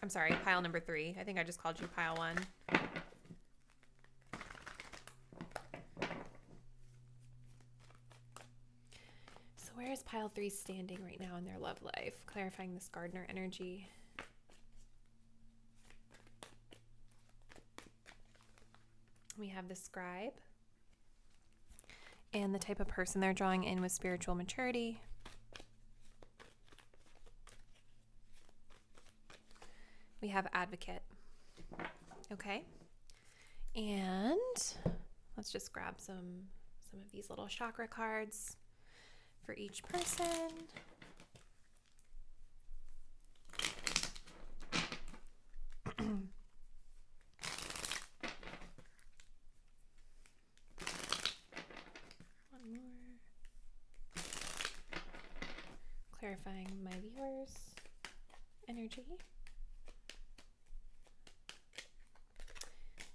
I'm sorry, pile number 3. I think I just called you pile 1. So where is pile 3 standing right now in their love life? Clarifying this gardener energy. We have the scribe and the type of person they're drawing in with spiritual maturity. We have advocate. Okay. And let's just grab some of these little chakra cards for each person. Clarifying my viewers' energy.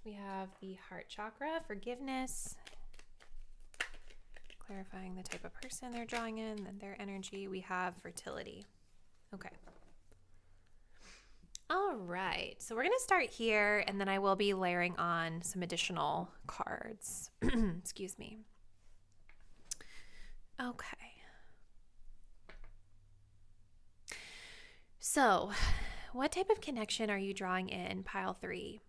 We have the heart chakra, forgiveness. Clarifying the type of person they're drawing in and their energy. We have fertility. Okay. All right. So we're going to start here and then I will be layering on some additional cards. Excuse me. Okay. So, what type of connection are you drawing in pile 3?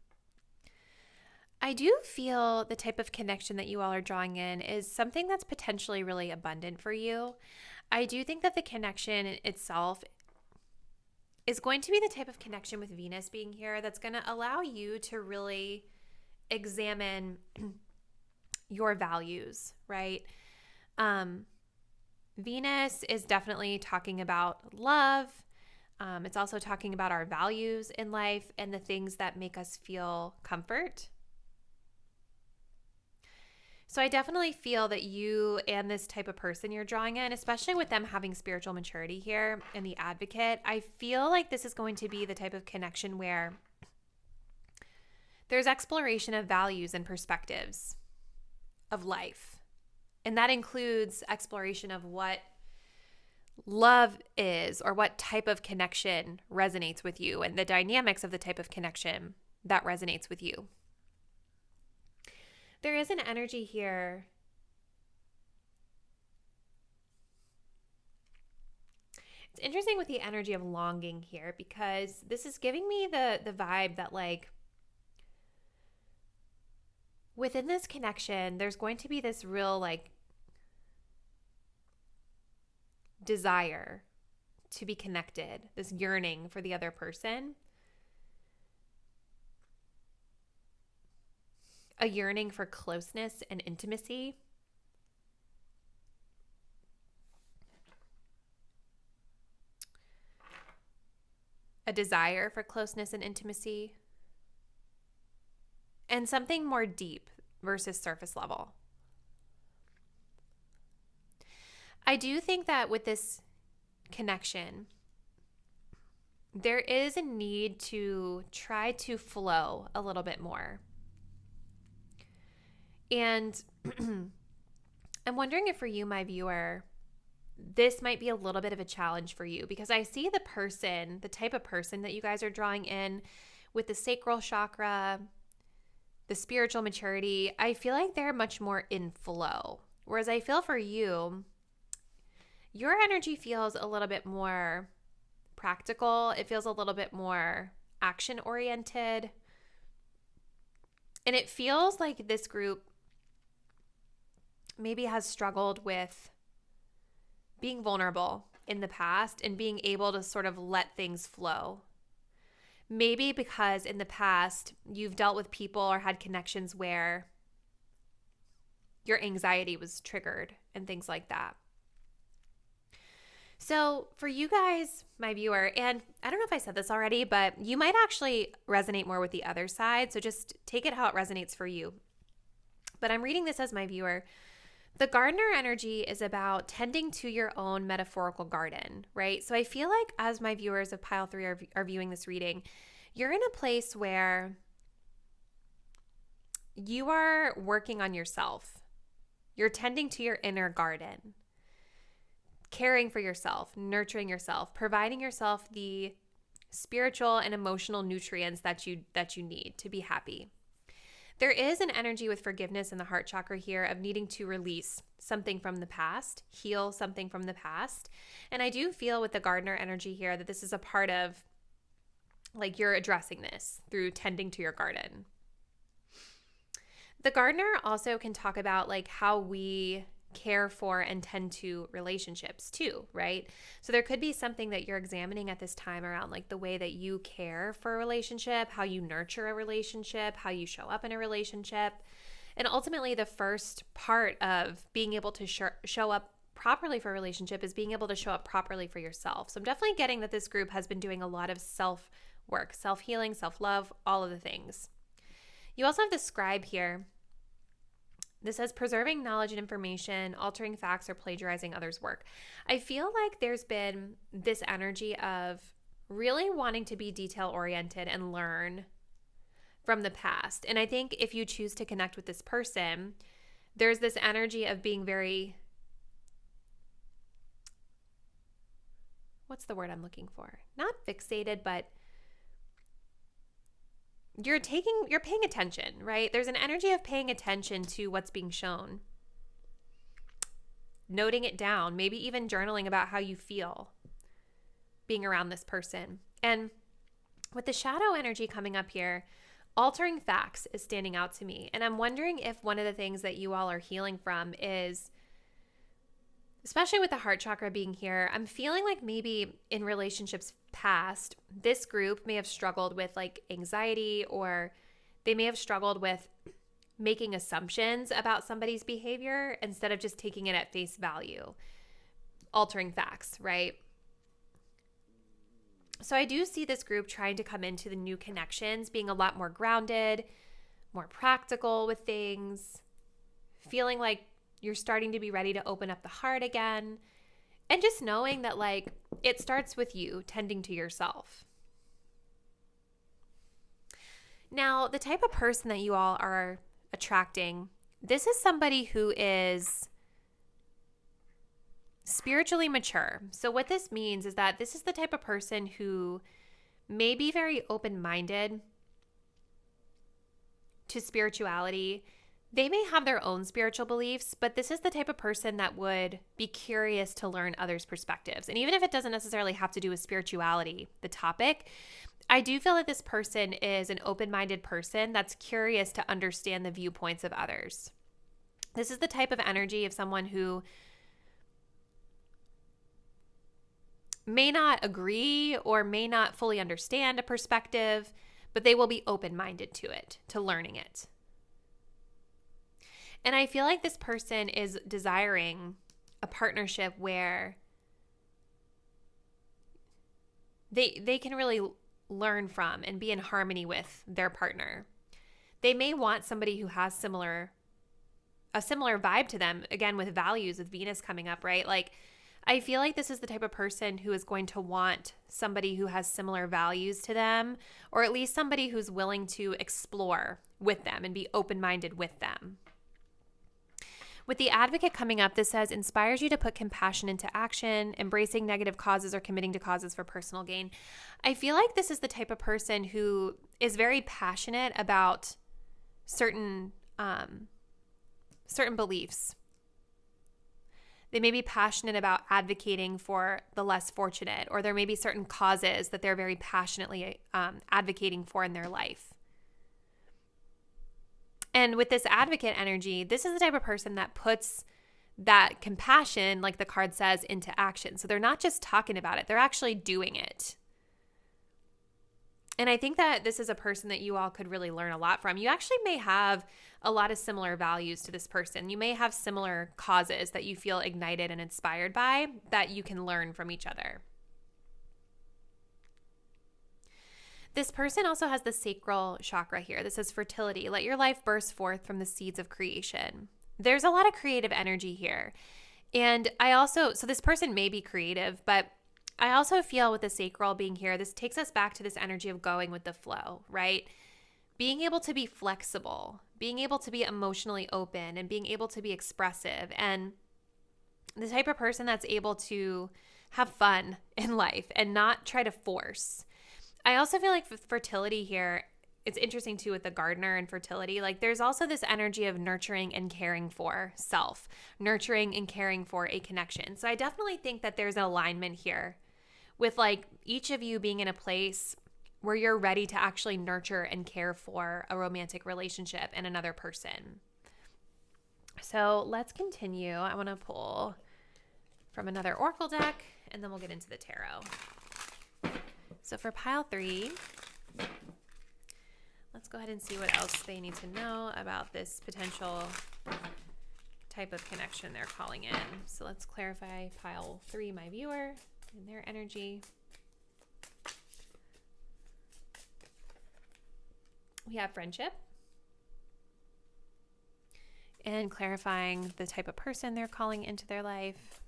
I do feel the type of connection that you all are drawing in is something that's potentially really abundant for you. I do think that the connection itself is going to be the type of connection with Venus being here that's going to allow you to really examine your values, right? Venus is definitely talking about love. It's also talking about our values in life and the things that make us feel comfort. So I definitely feel that you and this type of person you're drawing in, especially with them having spiritual maturity here and the Advocate, I feel like this is going to be the type of connection where there's exploration of values and perspectives of life. And that includes exploration of what love is or what type of connection resonates with you and the dynamics of the type of connection that resonates with you. There is an energy here. It's interesting with the energy of longing here because this is giving me the vibe that like within this connection, there's going to be this real like desire to be connected, this yearning for the other person. A yearning for closeness and intimacy. A desire for closeness and intimacy. And something more deep versus surface level. I do think that with this connection, there is a need to try to flow a little bit more. And I'm wondering if for you, my viewer, this might be a little bit of a challenge for you because I see the person, the type of person that you guys are drawing in with the sacral chakra, the spiritual maturity. I feel like they're much more in flow. Whereas I feel for you, your energy feels a little bit more practical. It feels a little bit more action oriented. And it feels like this group maybe has struggled with being vulnerable in the past and being able to sort of let things flow. Maybe because in the past you've dealt with people or had connections where your anxiety was triggered and things like that. So for you guys, my viewer, and I don't know if I said this already, but you might actually resonate more with the other side. So just take it how it resonates for you. But I'm reading this as my viewer. The gardener energy is about tending to your own metaphorical garden, right? So I feel like as my viewers of Pile 3 are viewing this reading, you're in a place where you are working on yourself. You're tending to your inner garden, caring for yourself, nurturing yourself, providing yourself the spiritual and emotional nutrients that you need to be happy. There is an energy with forgiveness in the heart chakra here of needing to release something from the past, heal something from the past. And I do feel with the gardener energy here that this is a part of, like, you're addressing this through tending to your garden. The gardener also can talk about like how we care for and tend to relationships too, right? So there could be something that you're examining at this time around like the way that you care for a relationship, how you nurture a relationship, how you show up in a relationship. And ultimately the first part of being able to show up properly for a relationship is being able to show up properly for yourself. So I'm definitely getting that this group has been doing a lot of self-work, self-healing, self-love, all of the things. You also have the scribe here. This says preserving knowledge and information, altering facts, or plagiarizing others' work. I feel like there's been this energy of really wanting to be detail-oriented and learn from the past. And I think if you choose to connect with this person, there's this energy of being very, what's the word I'm looking for? Not fixated, but you're paying attention, right? There's an energy of paying attention to what's being shown, noting it down, maybe even journaling about how you feel being around this person. And with the shadow energy coming up here, altering facts is standing out to me. And I'm wondering if one of the things that you all are healing from is, especially with the heart chakra being here, I'm feeling like maybe in relationships past, this group may have struggled with like anxiety, or they may have struggled with making assumptions about somebody's behavior instead of just taking it at face value, altering facts, right? So I do see this group trying to come into the new connections being a lot more grounded, more practical with things, feeling like you're starting to be ready to open up the heart again, and just knowing that like it starts with you tending to yourself. Now, the type of person that you all are attracting, this is somebody who is spiritually mature. So what this means is that this is the type of person who may be very open-minded to spirituality. They may have their own spiritual beliefs, but this is the type of person that would be curious to learn others' perspectives. And even if it doesn't necessarily have to do with spirituality, the topic, I do feel that this person is an open-minded person that's curious to understand the viewpoints of others. This is the type of energy of someone who may not agree or may not fully understand a perspective, but they will be open-minded to it, to learning it. And I feel like this person is desiring a partnership where they can really learn from and be in harmony with their partner. They may want somebody who has a similar vibe to them, again, with values, with Venus coming up, right? Like, I feel like this is the type of person who is going to want somebody who has similar values to them, or at least somebody who's willing to explore with them and be open-minded with them. With the Advocate coming up, this says, inspires you to put compassion into action, embracing negative causes or committing to causes for personal gain. I feel like this is the type of person who is very passionate about certain beliefs. They may be passionate about advocating for the less fortunate, or there may be certain causes that they're very passionately advocating for in their life. And with this Advocate energy, this is the type of person that puts that compassion, like the card says, into action. So they're not just talking about it, they're actually doing it. And I think that this is a person that you all could really learn a lot from. You actually may have a lot of similar values to this person. You may have similar causes that you feel ignited and inspired by that you can learn from each other. This person also has the sacral chakra here. This is fertility. Let your life burst forth from the seeds of creation. There's a lot of creative energy here. And so this person may be creative, but I also feel with the sacral being here, this takes us back to this energy of going with the flow, right? Being able to be flexible, being able to be emotionally open, and being able to be expressive, and the type of person that's able to have fun in life and not try to force. I also feel like with fertility here, it's interesting too with the gardener and fertility, like there's also this energy of nurturing and caring for self, nurturing and caring for a connection. So I definitely think that there's an alignment here with like each of you being in a place where you're ready to actually nurture and care for a romantic relationship and another person. So let's continue. I want to pull from another oracle deck, and then we'll get into the tarot. So for pile 3, let's go ahead and see what else they need to know about this potential type of connection they're calling in. So let's clarify pile 3, my viewer, and their energy. We have friendship. And clarifying the type of person they're calling into their life.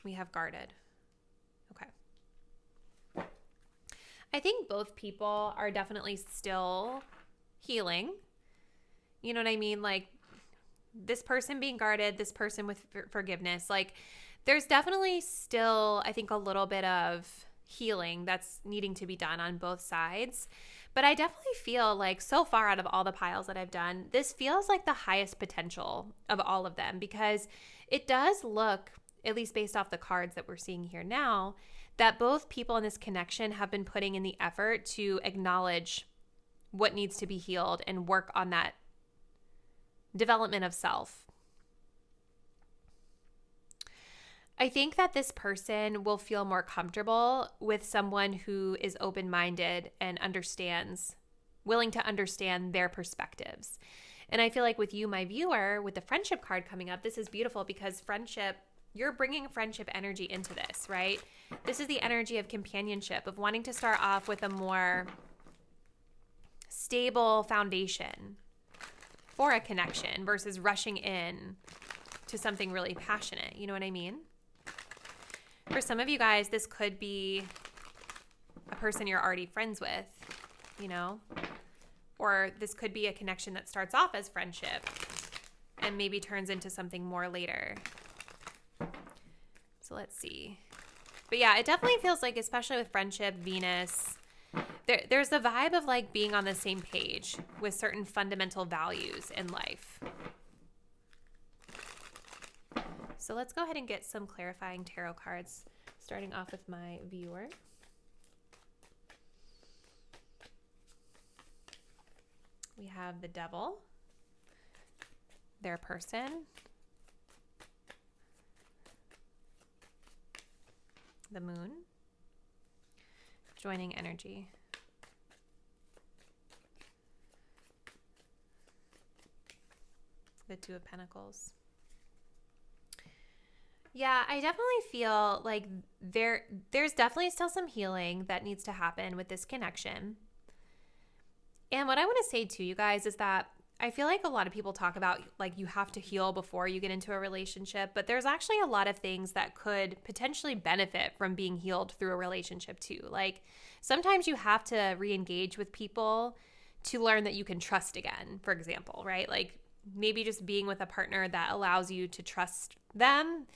We have guarded. Okay. I think both people are definitely still healing. You know what I mean? Like this person being guarded, this person with forgiveness. Like there's definitely still, I think, a little bit of healing that's needing to be done on both sides. But I definitely feel like so far out of all the piles that I've done, this feels like the highest potential of all of them, because it does look, at least based off the cards that we're seeing here now, that both people in this connection have been putting in the effort to acknowledge what needs to be healed and work on that development of self. I think that this person will feel more comfortable with someone who is open-minded and willing to understand their perspectives. And I feel like with you, my viewer, with the friendship card coming up, this is beautiful because friendship, you're bringing friendship energy into this, right? This is the energy of companionship, of wanting to start off with a more stable foundation for a connection versus rushing in to something really passionate. You know what I mean? For some of you guys, this could be a person you're already friends with, you know? Or this could be a connection that starts off as friendship and maybe turns into something more later. So let's see. But yeah, it definitely feels like, especially with friendship, Venus, there's the vibe of like being on the same page with certain fundamental values in life. So let's go ahead and get some clarifying tarot cards, starting off with my viewer. We have the Devil, their person, the Moon, joining energy, the Two of Pentacles. Yeah, I definitely feel like there's definitely still some healing that needs to happen with this connection. And what I want to say to you guys is that I feel like a lot of people talk about like you have to heal before you get into a relationship, but there's actually a lot of things that could potentially benefit from being healed through a relationship too. Like sometimes you have to re-engage with people to learn that you can trust again, for example, right? Like maybe just being with a partner that allows you to trust them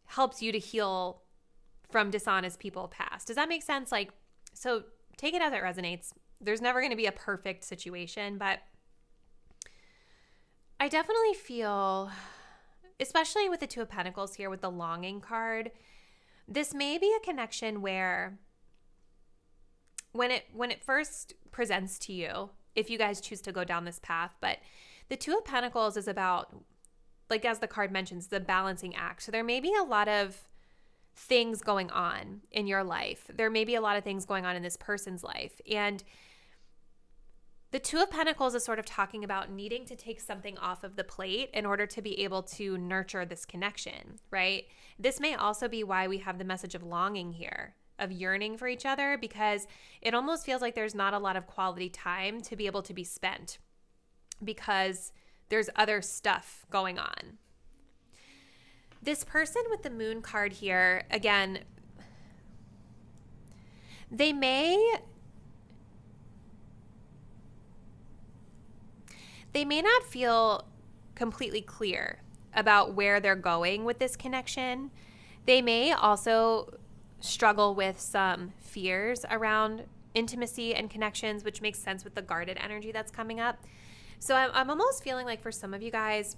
helps you to heal from dishonest people past. Does that make sense? Like, so take it as it resonates. There's never going to be a perfect situation, but I definitely feel, especially with the Two of Pentacles here with the longing card, this may be a connection where when it first presents to you, if you guys choose to go down this path, but the Two of Pentacles is about, like as the card mentions, the balancing act. So there may be a lot of things going on in your life. There may be a lot of things going on in this person's life. And the Two of Pentacles is sort of talking about needing to take something off of the plate in order to be able to nurture this connection, right? This may also be why we have the message of longing here, of yearning for each other, because it almost feels like there's not a lot of quality time to be able to be spent because there's other stuff going on. This person with the Moon card here, again, they may not feel completely clear about where they're going with this connection. They may also struggle with some fears around intimacy and connections, which makes sense with the guarded energy that's coming up. So I'm almost feeling like for some of you guys,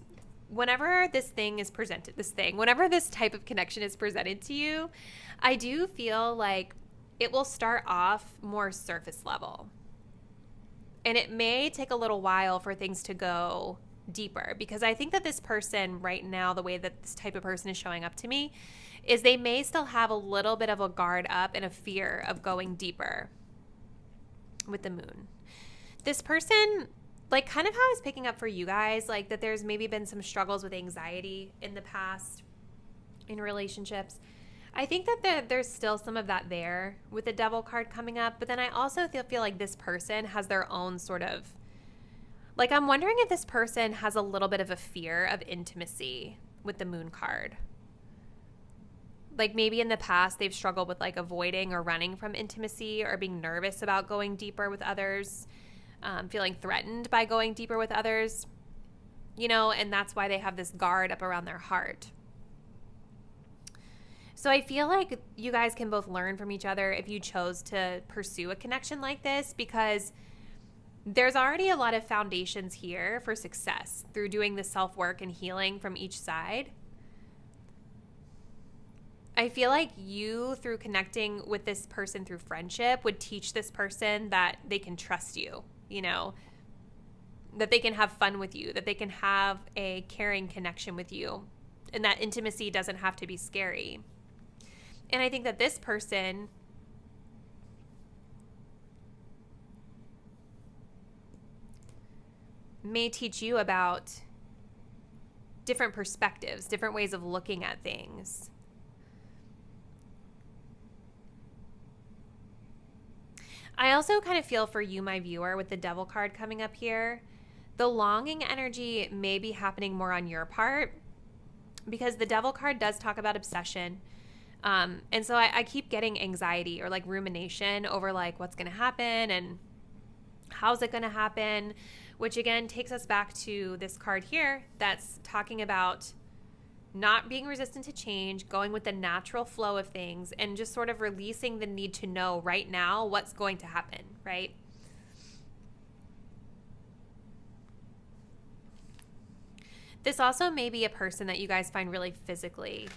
whenever this type of connection is presented to you, I do feel like it will start off more surface level. And it may take a little while for things to go deeper, because I think that this person right now, the way that this type of person is showing up to me, is they may still have a little bit of a guard up and a fear of going deeper with the Moon. This person, like kind of how I was picking up for you guys, like that there's maybe been some struggles with anxiety in the past in relationships. I think that there's still some of that there with the Devil card coming up, but then I also feel like this person has their own sort of, like I'm wondering if this person has a little bit of a fear of intimacy with the Moon card. Like maybe in the past they've struggled with like avoiding or running from intimacy or being nervous about going deeper with others, feeling threatened by going deeper with others, you know, and that's why they have this guard up around their heart. So I feel like you guys can both learn from each other if you chose to pursue a connection like this, because there's already a lot of foundations here for success through doing the self-work and healing from each side. I feel like you, through connecting with this person through friendship, would teach this person that they can trust you, you know, that they can have fun with you, that they can have a caring connection with you, and that intimacy doesn't have to be scary. And I think that this person may teach you about different perspectives, different ways of looking at things. I also kind of feel for you, my viewer, with the Devil card coming up here. The longing energy may be happening more on your part because the Devil card does talk about obsession. And so I keep getting anxiety or like rumination over like what's going to happen and how's it going to happen, which again takes us back to this card here that's talking about not being resistant to change, going with the natural flow of things, and just sort of releasing the need to know right now what's going to happen, right? This also may be a person that you guys find really physically,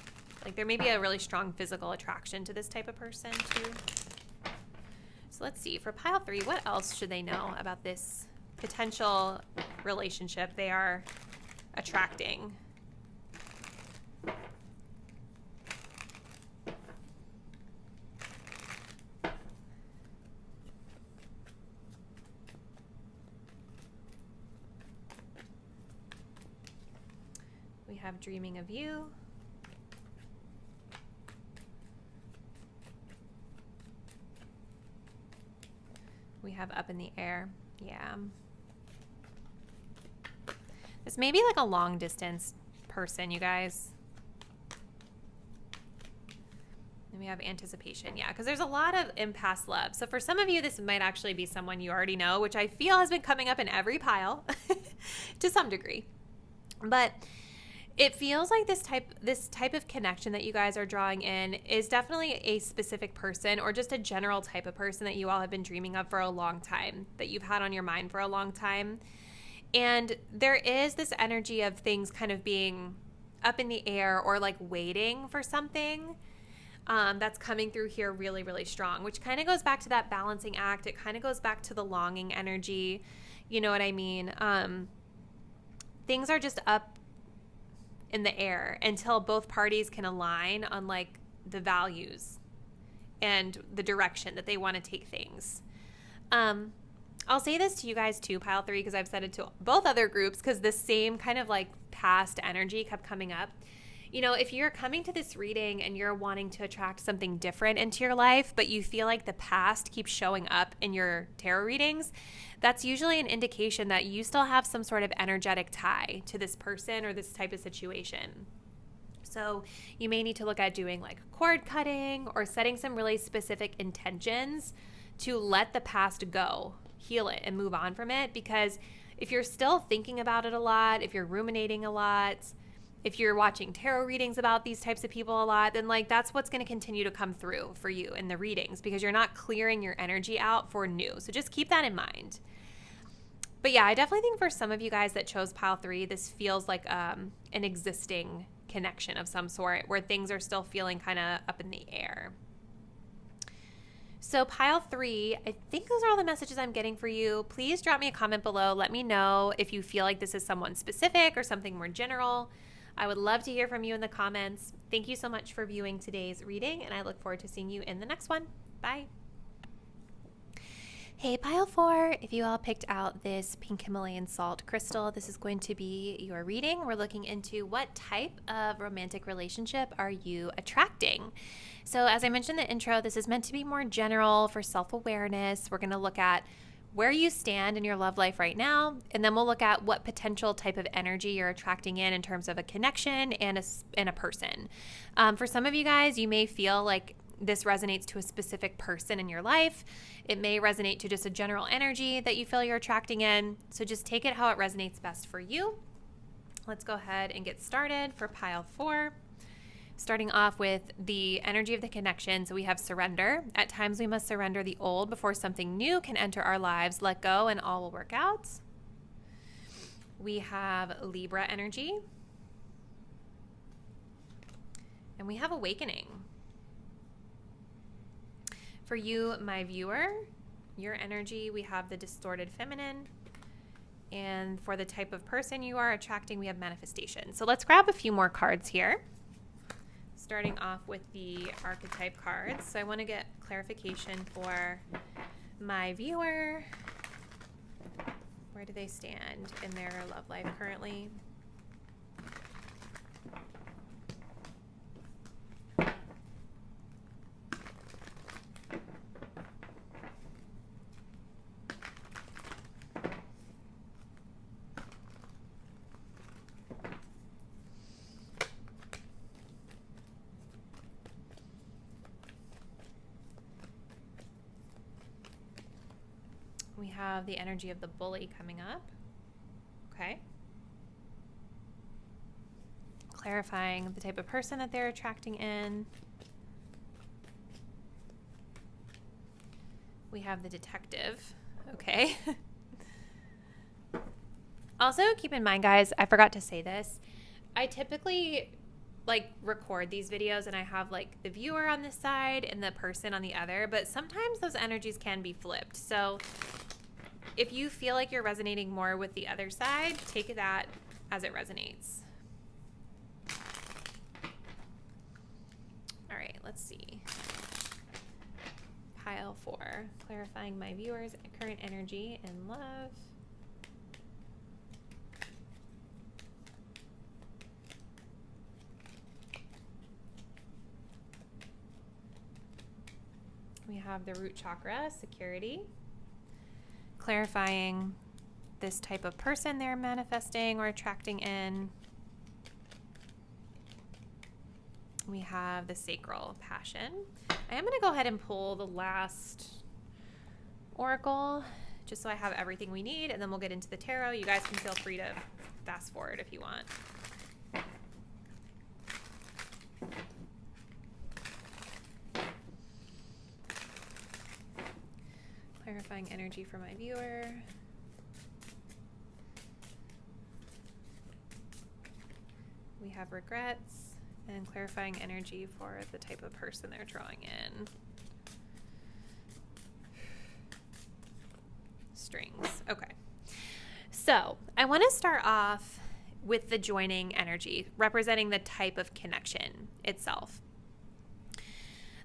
like there may be a really strong physical attraction to this type of person too. So let's see, for pile 3, what else should they know about this potential relationship they are attracting? We have dreaming of you. We have up in the air. Yeah. This may be like a long distance person, you guys. And we have anticipation. Yeah, because there's a lot of impasse love. So for some of you, this might actually be someone you already know, which I feel has been coming up in every pile to some degree. But it feels like this type of connection that you guys are drawing in is definitely a specific person or just a general type of person that you all have been dreaming of for a long time, that you've had on your mind for a long time. And there is this energy of things kind of being up in the air or like waiting for something that's coming through here really, really strong, which kind of goes back to that balancing act. It kind of goes back to the longing energy. You know what I mean? Things are just up in the air until both parties can align on like the values and the direction that they want to take things. I'll say this to you guys too, pile 3, because I've said it to both other groups because the same kind of like past energy kept coming up. You know, if you're coming to this reading and you're wanting to attract something different into your life, but you feel like the past keeps showing up in your tarot readings, that's usually an indication that you still have some sort of energetic tie to this person or this type of situation. So you may need to look at doing like cord cutting or setting some really specific intentions to let the past go, heal it, and move on from it. Because if you're still thinking about it a lot, if you're ruminating a lot, if you're watching tarot readings about these types of people a lot, then like that's what's going to continue to come through for you in the readings because you're not clearing your energy out for new. So just keep that in mind. But yeah, I definitely think for some of you guys that chose pile 3, this feels like an existing connection of some sort where things are still feeling kind of up in the air. So pile 3, I think those are all the messages I'm getting for you. Please drop me a comment below. Let me know if you feel like this is someone specific or something more general. I would love to hear from you in the comments. Thank you so much for viewing today's reading, and I look forward to seeing you in the next one. Bye. Hey, pile 4, if you all picked out this pink Himalayan salt crystal, this is going to be your reading. We're looking into what type of romantic relationship are you attracting. So as I mentioned in the intro, this is meant to be more general for self-awareness. We're going to look at where you stand in your love life right now, and then we'll look at what potential type of energy you're attracting in terms of a connection and a person. For some of you guys, you may feel like this resonates to a specific person in your life. It may resonate to just a general energy that you feel you're attracting in. So just take it how it resonates best for you. Let's go ahead and get started for pile 4. Starting off with the energy of the connection. So we have surrender. At times we must surrender the old before something new can enter our lives. Let go and all will work out. We have Libra energy. And we have awakening. For you, my viewer, your energy, we have the distorted feminine And for the type of person you are attracting, we have manifestation. So let's grab a few more cards here. Starting off with the Archetype cards. So I want to get clarification for my viewer. Where do they stand in their love life currently? We have the energy of the bully coming up. Okay. Clarifying the type of person that they're attracting in. We have the detective. Okay. Also, keep in mind, guys, I forgot to say this. I typically record these videos and I have the viewer on this side and the person on the other, but sometimes those energies can be flipped. So if you feel like you're resonating more with the other side, take that as it resonates. All right, let's see. Pile 4, clarifying my viewers' current energy and love. We have the root chakra, security. Clarifying this type of person they're manifesting or attracting in. We have the sacral, passion. I am going to go ahead and pull the last oracle just so I have everything we need, and then we'll get into the tarot. You guys can feel free to fast forward if you want. Clarifying energy for my viewer. We have regrets and clarifying energy for the type of person they're drawing in. Strings. Okay. So I want to start off with the joining energy, representing the type of connection itself.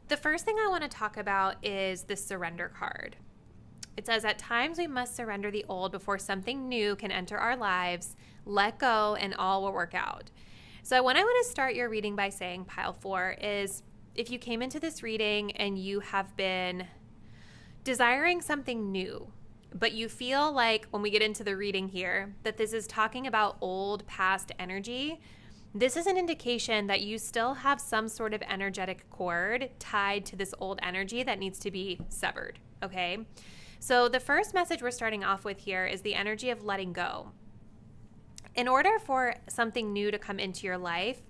The first thing I want to talk about is the surrender card. It says, at times we must surrender the old before something new can enter our lives. Let go and all will work out. So what I want to start your reading by saying, pile 4, is if you came into this reading and you have been desiring something new, but you feel like when we get into the reading here that this is talking about old past energy, this is an indication that you still have some sort of energetic cord tied to this old energy that needs to be severed, okay? So the first message we're starting off with here is the energy of letting go. In order for something new to come into your life,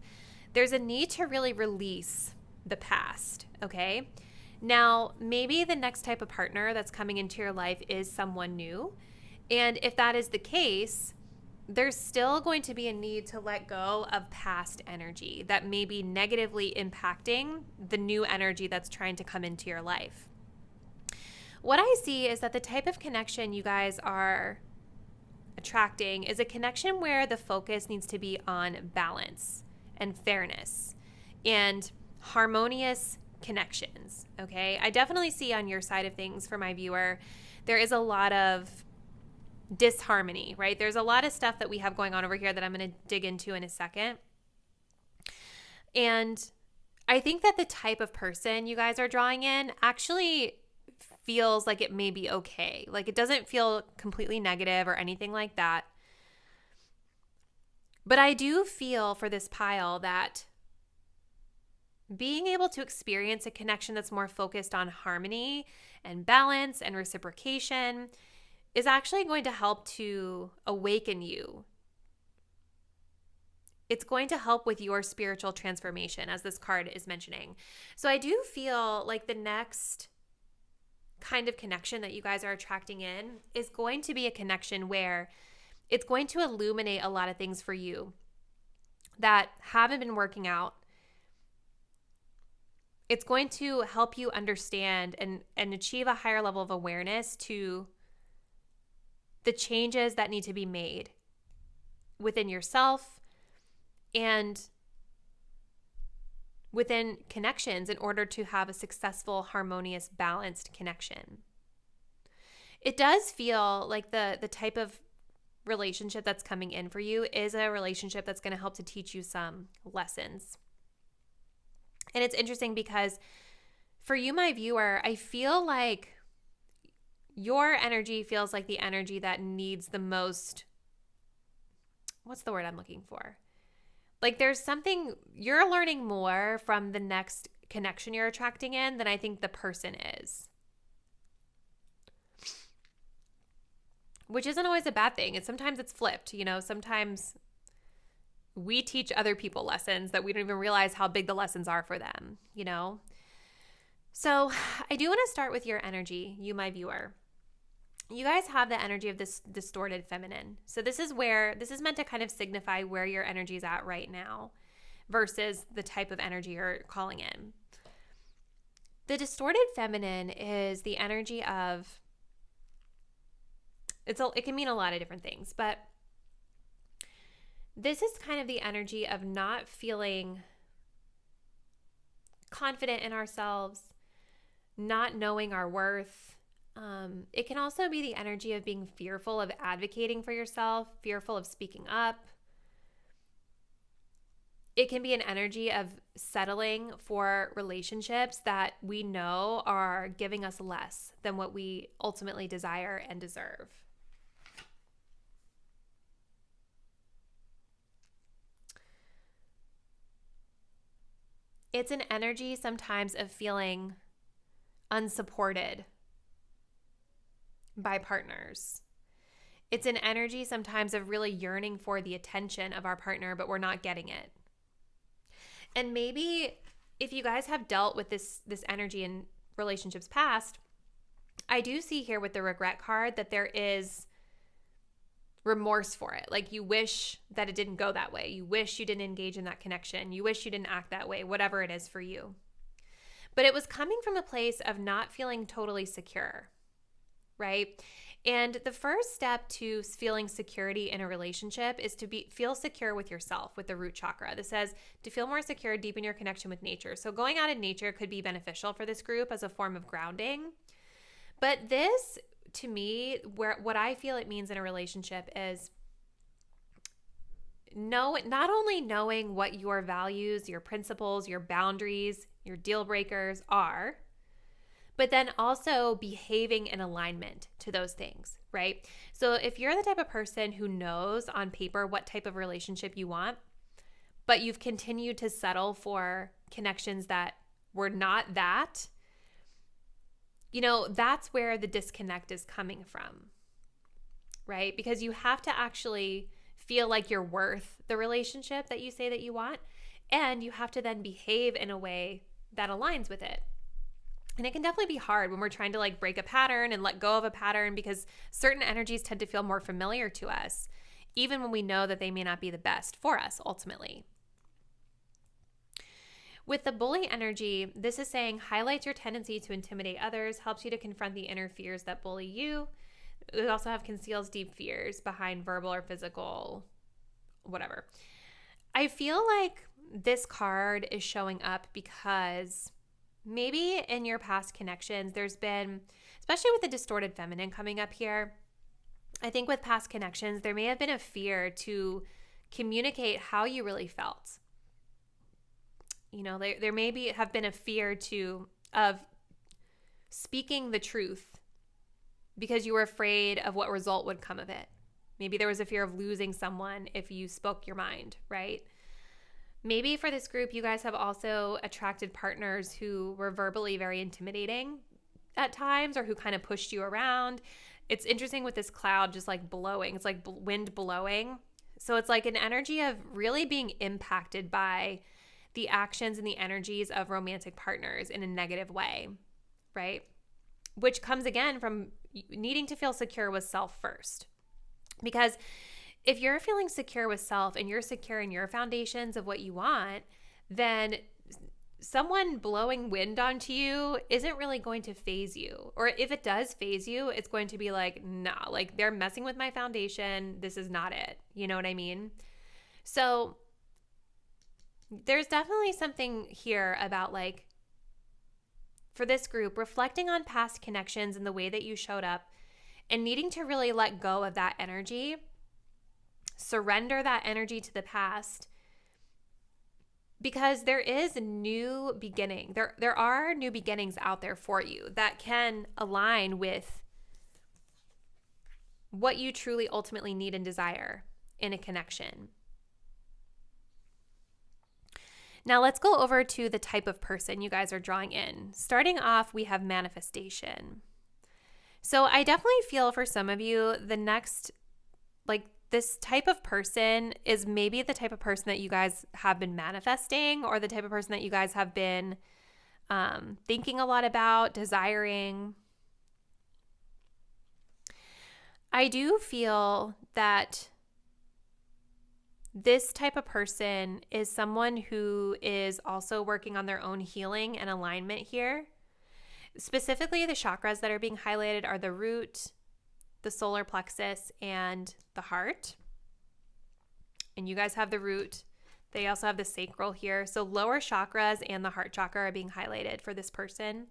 there's a need to really release the past, okay? Now, maybe the next type of partner that's coming into your life is someone new. And if that is the case, there's still going to be a need to let go of past energy that may be negatively impacting the new energy that's trying to come into your life. What I see is that the type of connection you guys are attracting is a connection where the focus needs to be on balance and fairness and harmonious connections, okay? I definitely see on your side of things for my viewer, there is a lot of disharmony, right? There's a lot of stuff that we have going on over here that I'm going to dig into in a second. And I think that the type of person you guys are drawing in actually feels like it may be okay. Like it doesn't feel completely negative or anything like that. But I do feel for this pile that being able to experience a connection that's more focused on harmony and balance and reciprocation is actually going to help to awaken you. It's going to help with your spiritual transformation, as this card is mentioning. So I do feel like the next kind of connection that you guys are attracting in is going to be a connection where it's going to illuminate a lot of things for you that haven't been working out. It's going to help you understand and achieve a higher level of awareness to the changes that need to be made within yourself and within connections in order to have a successful, harmonious, balanced connection. It does feel like the type of relationship that's coming in for you is a relationship that's going to help to teach you some lessons. And it's interesting because for you, my viewer, I feel like your energy feels like the energy that needs the most, what's the word I'm looking for? Like there's something, you're learning more from the next connection you're attracting in than I think the person is. Which isn't always a bad thing. Sometimes it's flipped, sometimes we teach other people lessons that we don't even realize how big the lessons are for them, So I do want to start with your energy, you, my viewer. You guys have the energy of this distorted feminine. So this is meant to kind of signify where your energy is at right now versus the type of energy you're calling in. The distorted feminine is the energy of, it can mean a lot of different things, but this is kind of the energy of not feeling confident in ourselves, not knowing our worth. It can also be the energy of being fearful of advocating for yourself, fearful of speaking up. It can be an energy of settling for relationships that we know are giving us less than what we ultimately desire and deserve. It's an energy sometimes of feeling unsupported by partners. It's an energy sometimes of really yearning for the attention of our partner, but we're not getting it. And maybe if you guys have dealt with this energy in relationships past, I do see here with the regret card that there is remorse for it. Like you wish that it didn't go that way. You wish you didn't engage in that connection. You wish you didn't act that way, whatever it is for you. But it was coming from a place of not feeling totally secure, right? And the first step to feeling security in a relationship is to feel secure with yourself, with the root chakra. This says to feel more secure, deepen your connection with nature. So going out in nature could be beneficial for this group as a form of grounding. But this, to me, what I feel it means in a relationship is not only knowing what your values, your principles, your boundaries, your deal breakers are, but then also behaving in alignment to those things, right? So if you're the type of person who knows on paper what type of relationship you want, but you've continued to settle for connections that were not that, that's where the disconnect is coming from, right? Because you have to actually feel like you're worth the relationship that you say that you want, and you have to then behave in a way that aligns with it. And it can definitely be hard when we're trying to break a pattern and let go of a pattern because certain energies tend to feel more familiar to us, even when we know that they may not be the best for us ultimately. With the bully energy, this is saying highlights your tendency to intimidate others, helps you to confront the inner fears that bully you. We also have conceals deep fears behind verbal or physical, whatever. I feel like this card is showing up because maybe in your past connections, there's been, especially with the distorted feminine coming up here, I think with past connections, there may have been a fear to communicate how you really felt. There may have been a fear of speaking the truth because you were afraid of what result would come of it. Maybe there was a fear of losing someone if you spoke your mind, right? Maybe for this group, you guys have also attracted partners who were verbally very intimidating at times or who kind of pushed you around. It's interesting with this cloud just blowing. It's like wind blowing. So it's like an energy of really being impacted by the actions and the energies of romantic partners in a negative way, right? Which comes again from needing to feel secure with self first. Because if you're feeling secure with self and you're secure in your foundations of what you want, then someone blowing wind onto you isn't really going to phase you. Or if it does phase you, it's going to be like, nah, like they're messing with my foundation. This is not it. You know what I mean? So there's definitely something here about like, for this group, reflecting on past connections and the way that you showed up and needing to really let go of that energy, surrender that energy to the past, because there is a new beginning. There are new beginnings out there for you that can align with what you truly ultimately need and desire in a connection. Now let's go over to the type of person you guys are drawing in. Starting off, we have manifestation. So I definitely feel for some of you, the next, like this type of person is maybe the type of person that you guys have been manifesting, or the type of person that you guys have been thinking a lot about, desiring. I do feel that this type of person is someone who is also working on their own healing and alignment here. Specifically, the chakras that are being highlighted are the root, the solar plexus, and the heart. And you guys have the root. They also have the sacral here. So lower chakras and the heart chakra are being highlighted for this person.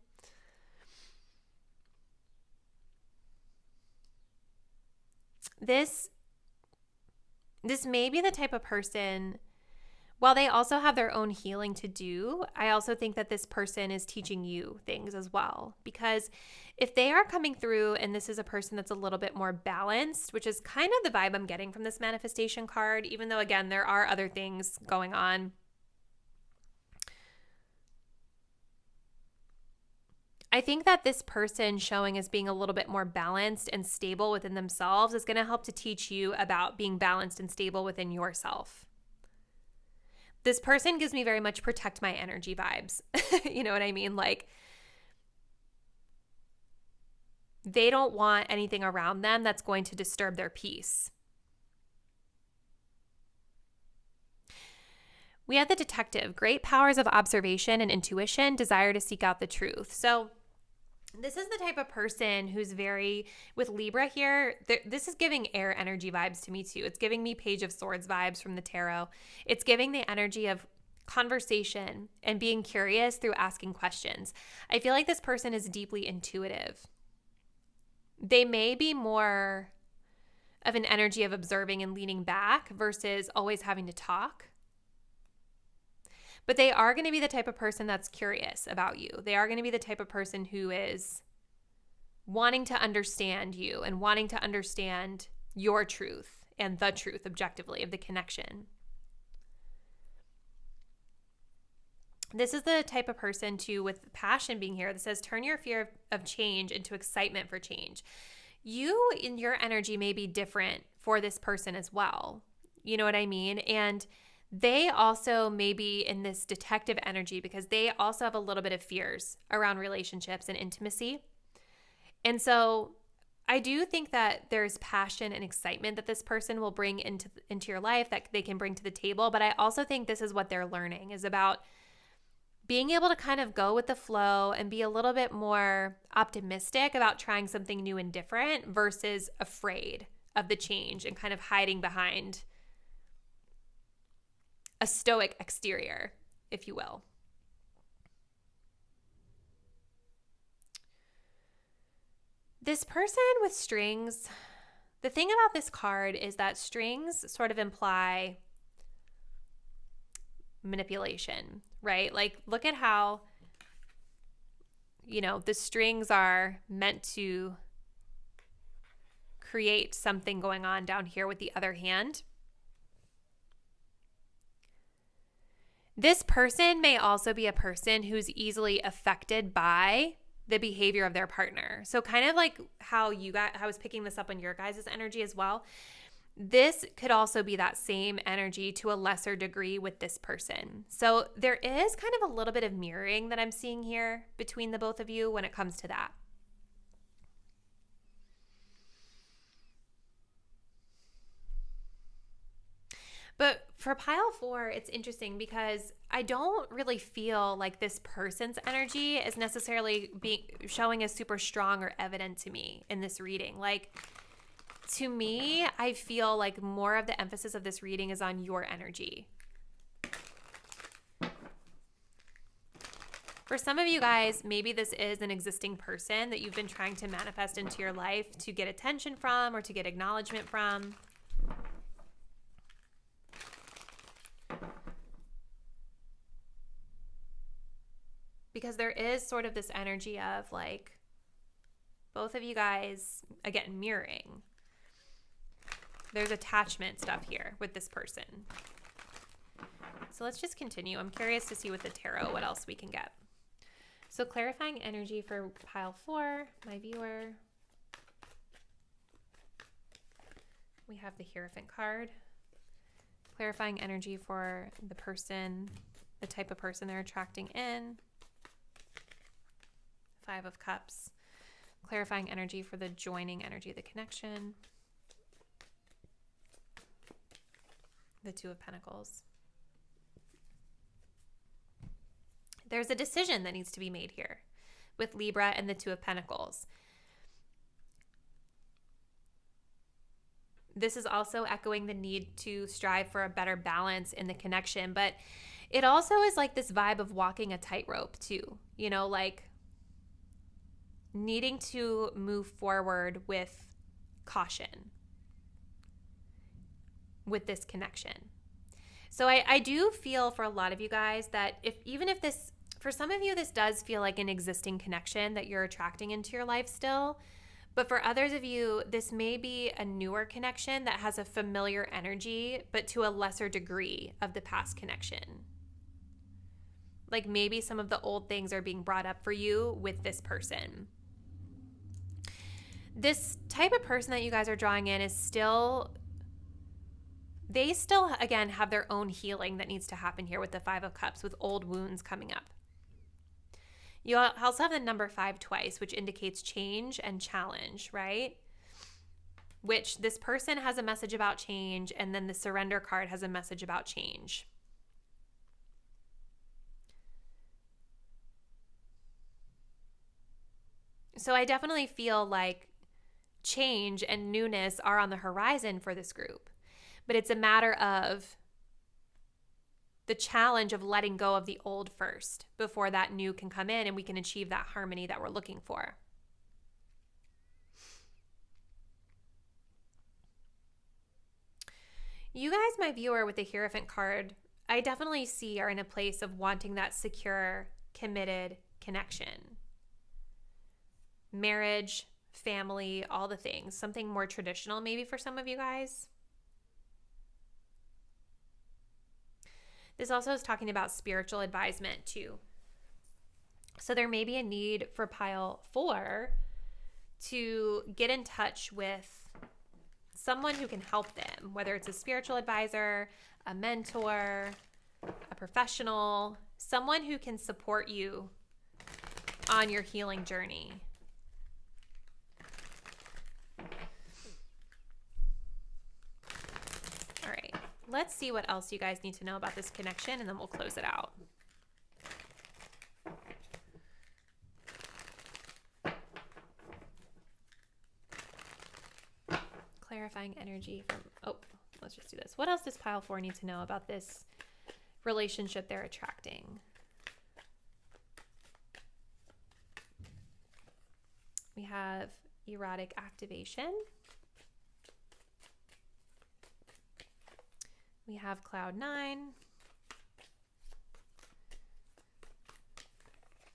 This may be the type of person, while they also have their own healing to do, I also think that this person is teaching you things as well. Because if they are coming through and this is a person that's a little bit more balanced, which is kind of the vibe I'm getting from this manifestation card, even though, again, there are other things going on. I think that this person showing as being a little bit more balanced and stable within themselves is going to help to teach you about being balanced and stable within yourself. This person gives me very much protect my energy vibes. You know what I mean? Like, they don't want anything around them that's going to disturb their peace. We have the detective, great powers of observation and intuition, desire to seek out the truth. So this is the type of person who's very, with Libra here, this is giving air energy vibes to me too. It's giving me Page of Swords vibes from the tarot. It's giving the energy of conversation and being curious through asking questions. I feel like this person is deeply intuitive. They may be more of an energy of observing and leaning back versus always having to talk. But they are going to be the type of person that's curious about you. They are going to be the type of person who is wanting to understand you and wanting to understand your truth and the truth objectively of the connection. This is the type of person too, with passion being here, that says turn your fear of change into excitement for change. You in your energy may be different for this person as well. You know what I mean? And they also may be in this detective energy because they also have a little bit of fears around relationships and intimacy. And so I do think that there's passion and excitement that this person will bring into your life that they can bring to the table. But I also think this is what they're learning, is about being able to kind of go with the flow and be a little bit more optimistic about trying something new and different versus afraid of the change and kind of hiding behind a stoic exterior, if you will. This person with strings, the thing about this card is that strings sort of imply manipulation, right? Like, look at how, the strings are meant to create something going on down here with the other hand. This person may also be a person who's easily affected by the behavior of their partner. So kind of like how I was picking this up on your guys' energy as well. This could also be that same energy to a lesser degree with this person. So there is kind of a little bit of mirroring that I'm seeing here between the both of you when it comes to that. But For pile 4, it's interesting because I don't really feel like this person's energy is necessarily showing as super strong or evident to me in this reading. Like, to me, I feel like more of the emphasis of this reading is on your energy. For some of you guys, maybe this is an existing person that you've been trying to manifest into your life to get attention from or to get acknowledgement from. Because there is sort of this energy of like both of you guys, again, mirroring. There's attachment stuff here with this person. So let's just continue. I'm curious to see with the tarot what else we can get. So clarifying energy for pile 4, my viewer. We have the Hierophant card. Clarifying energy for the person, the type of person they're attracting in. 5 of Cups. Clarifying energy for the joining energy of the connection. The 2 of Pentacles. There's a decision that needs to be made here with Libra and the 2 of Pentacles. This is also echoing the need to strive for a better balance in the connection, but it also is like this vibe of walking a tightrope too, you know, like needing to move forward with caution with this connection. So I do feel for a lot of you guys that even if this, for some of you, this does feel like an existing connection that you're attracting into your life still. But for others of you, this may be a newer connection that has a familiar energy, but to a lesser degree of the past connection. Like maybe some of the old things are being brought up for you with this person. This type of person that you guys are drawing in is still, they still, again, have their own healing that needs to happen here with the 5 of Cups, with old wounds coming up. You also have the number 5 twice, which indicates change and challenge, right? Which this person has a message about change, and then the Surrender card has a message about change. So I definitely feel like change and newness are on the horizon for this group. But it's a matter of the challenge of letting go of the old first before that new can come in and we can achieve that harmony that we're looking for. You guys, my viewer, with the Hierophant card, I definitely see are in a place of wanting that secure, committed connection. Marriage, family, all the things. Something more traditional maybe for some of you guys. This also is talking about spiritual advisement too. So there may be a need for pile 4 to get in touch with someone who can help them, whether it's a spiritual advisor, a mentor, a professional, someone who can support you on your healing journey. All right. Let's see what else you guys need to know about this connection, and then we'll close it out. Clarifying energy from, let's just do this. What else does pile 4 need to know about this relationship they're attracting? We have erotic activation. We have cloud 9.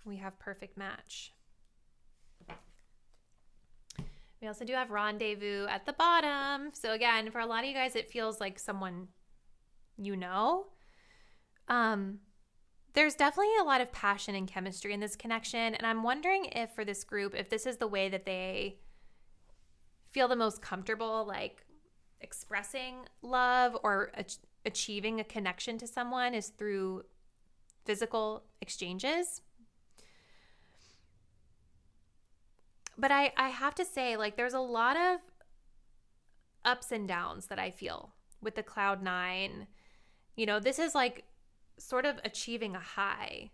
We have perfect match. We also do have rendezvous at the bottom. So again, for a lot of you guys, it feels like someone you know. There's definitely a lot of passion and chemistry in this connection. And I'm wondering if for this group, if this is the way that they feel the most comfortable, like expressing love or achieving a connection to someone is through physical exchanges. But I have to say, like, there's a lot of ups and downs that I feel with the cloud 9 You know, this is like sort of achieving a high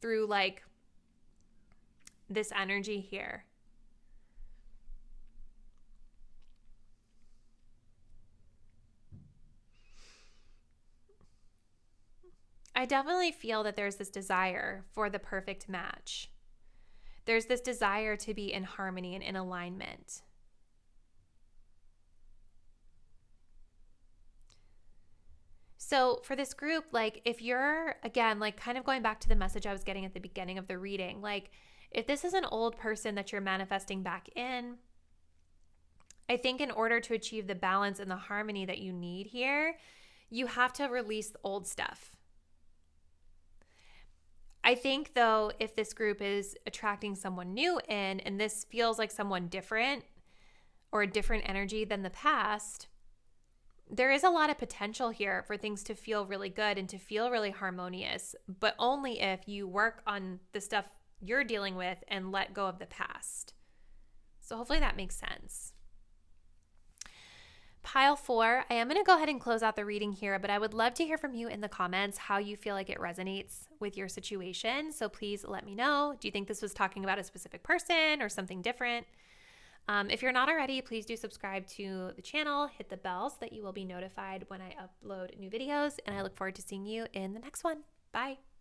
through like this energy here. I definitely feel that there's this desire for the perfect match. There's this desire to be in harmony and in alignment. So for this group, like if you're, again, like kind of going back to the message I was getting at the beginning of the reading, like if this is an old person that you're manifesting back in, I think in order to achieve the balance and the harmony that you need here, you have to release the old stuff. I think though, if this group is attracting someone new in, and this feels like someone different or a different energy than the past, there is a lot of potential here for things to feel really good and to feel really harmonious, but only if you work on the stuff you're dealing with and let go of the past. So hopefully that makes sense. Pile 4, I am going to go ahead and close out the reading here, but I would love to hear from you in the comments how you feel like it resonates with your situation. So please let me know. Do you think this was talking about a specific person or something different? If you're not already, please do subscribe to the channel, hit the bell so that you will be notified when I upload new videos, and I look forward to seeing you in the next one. Bye.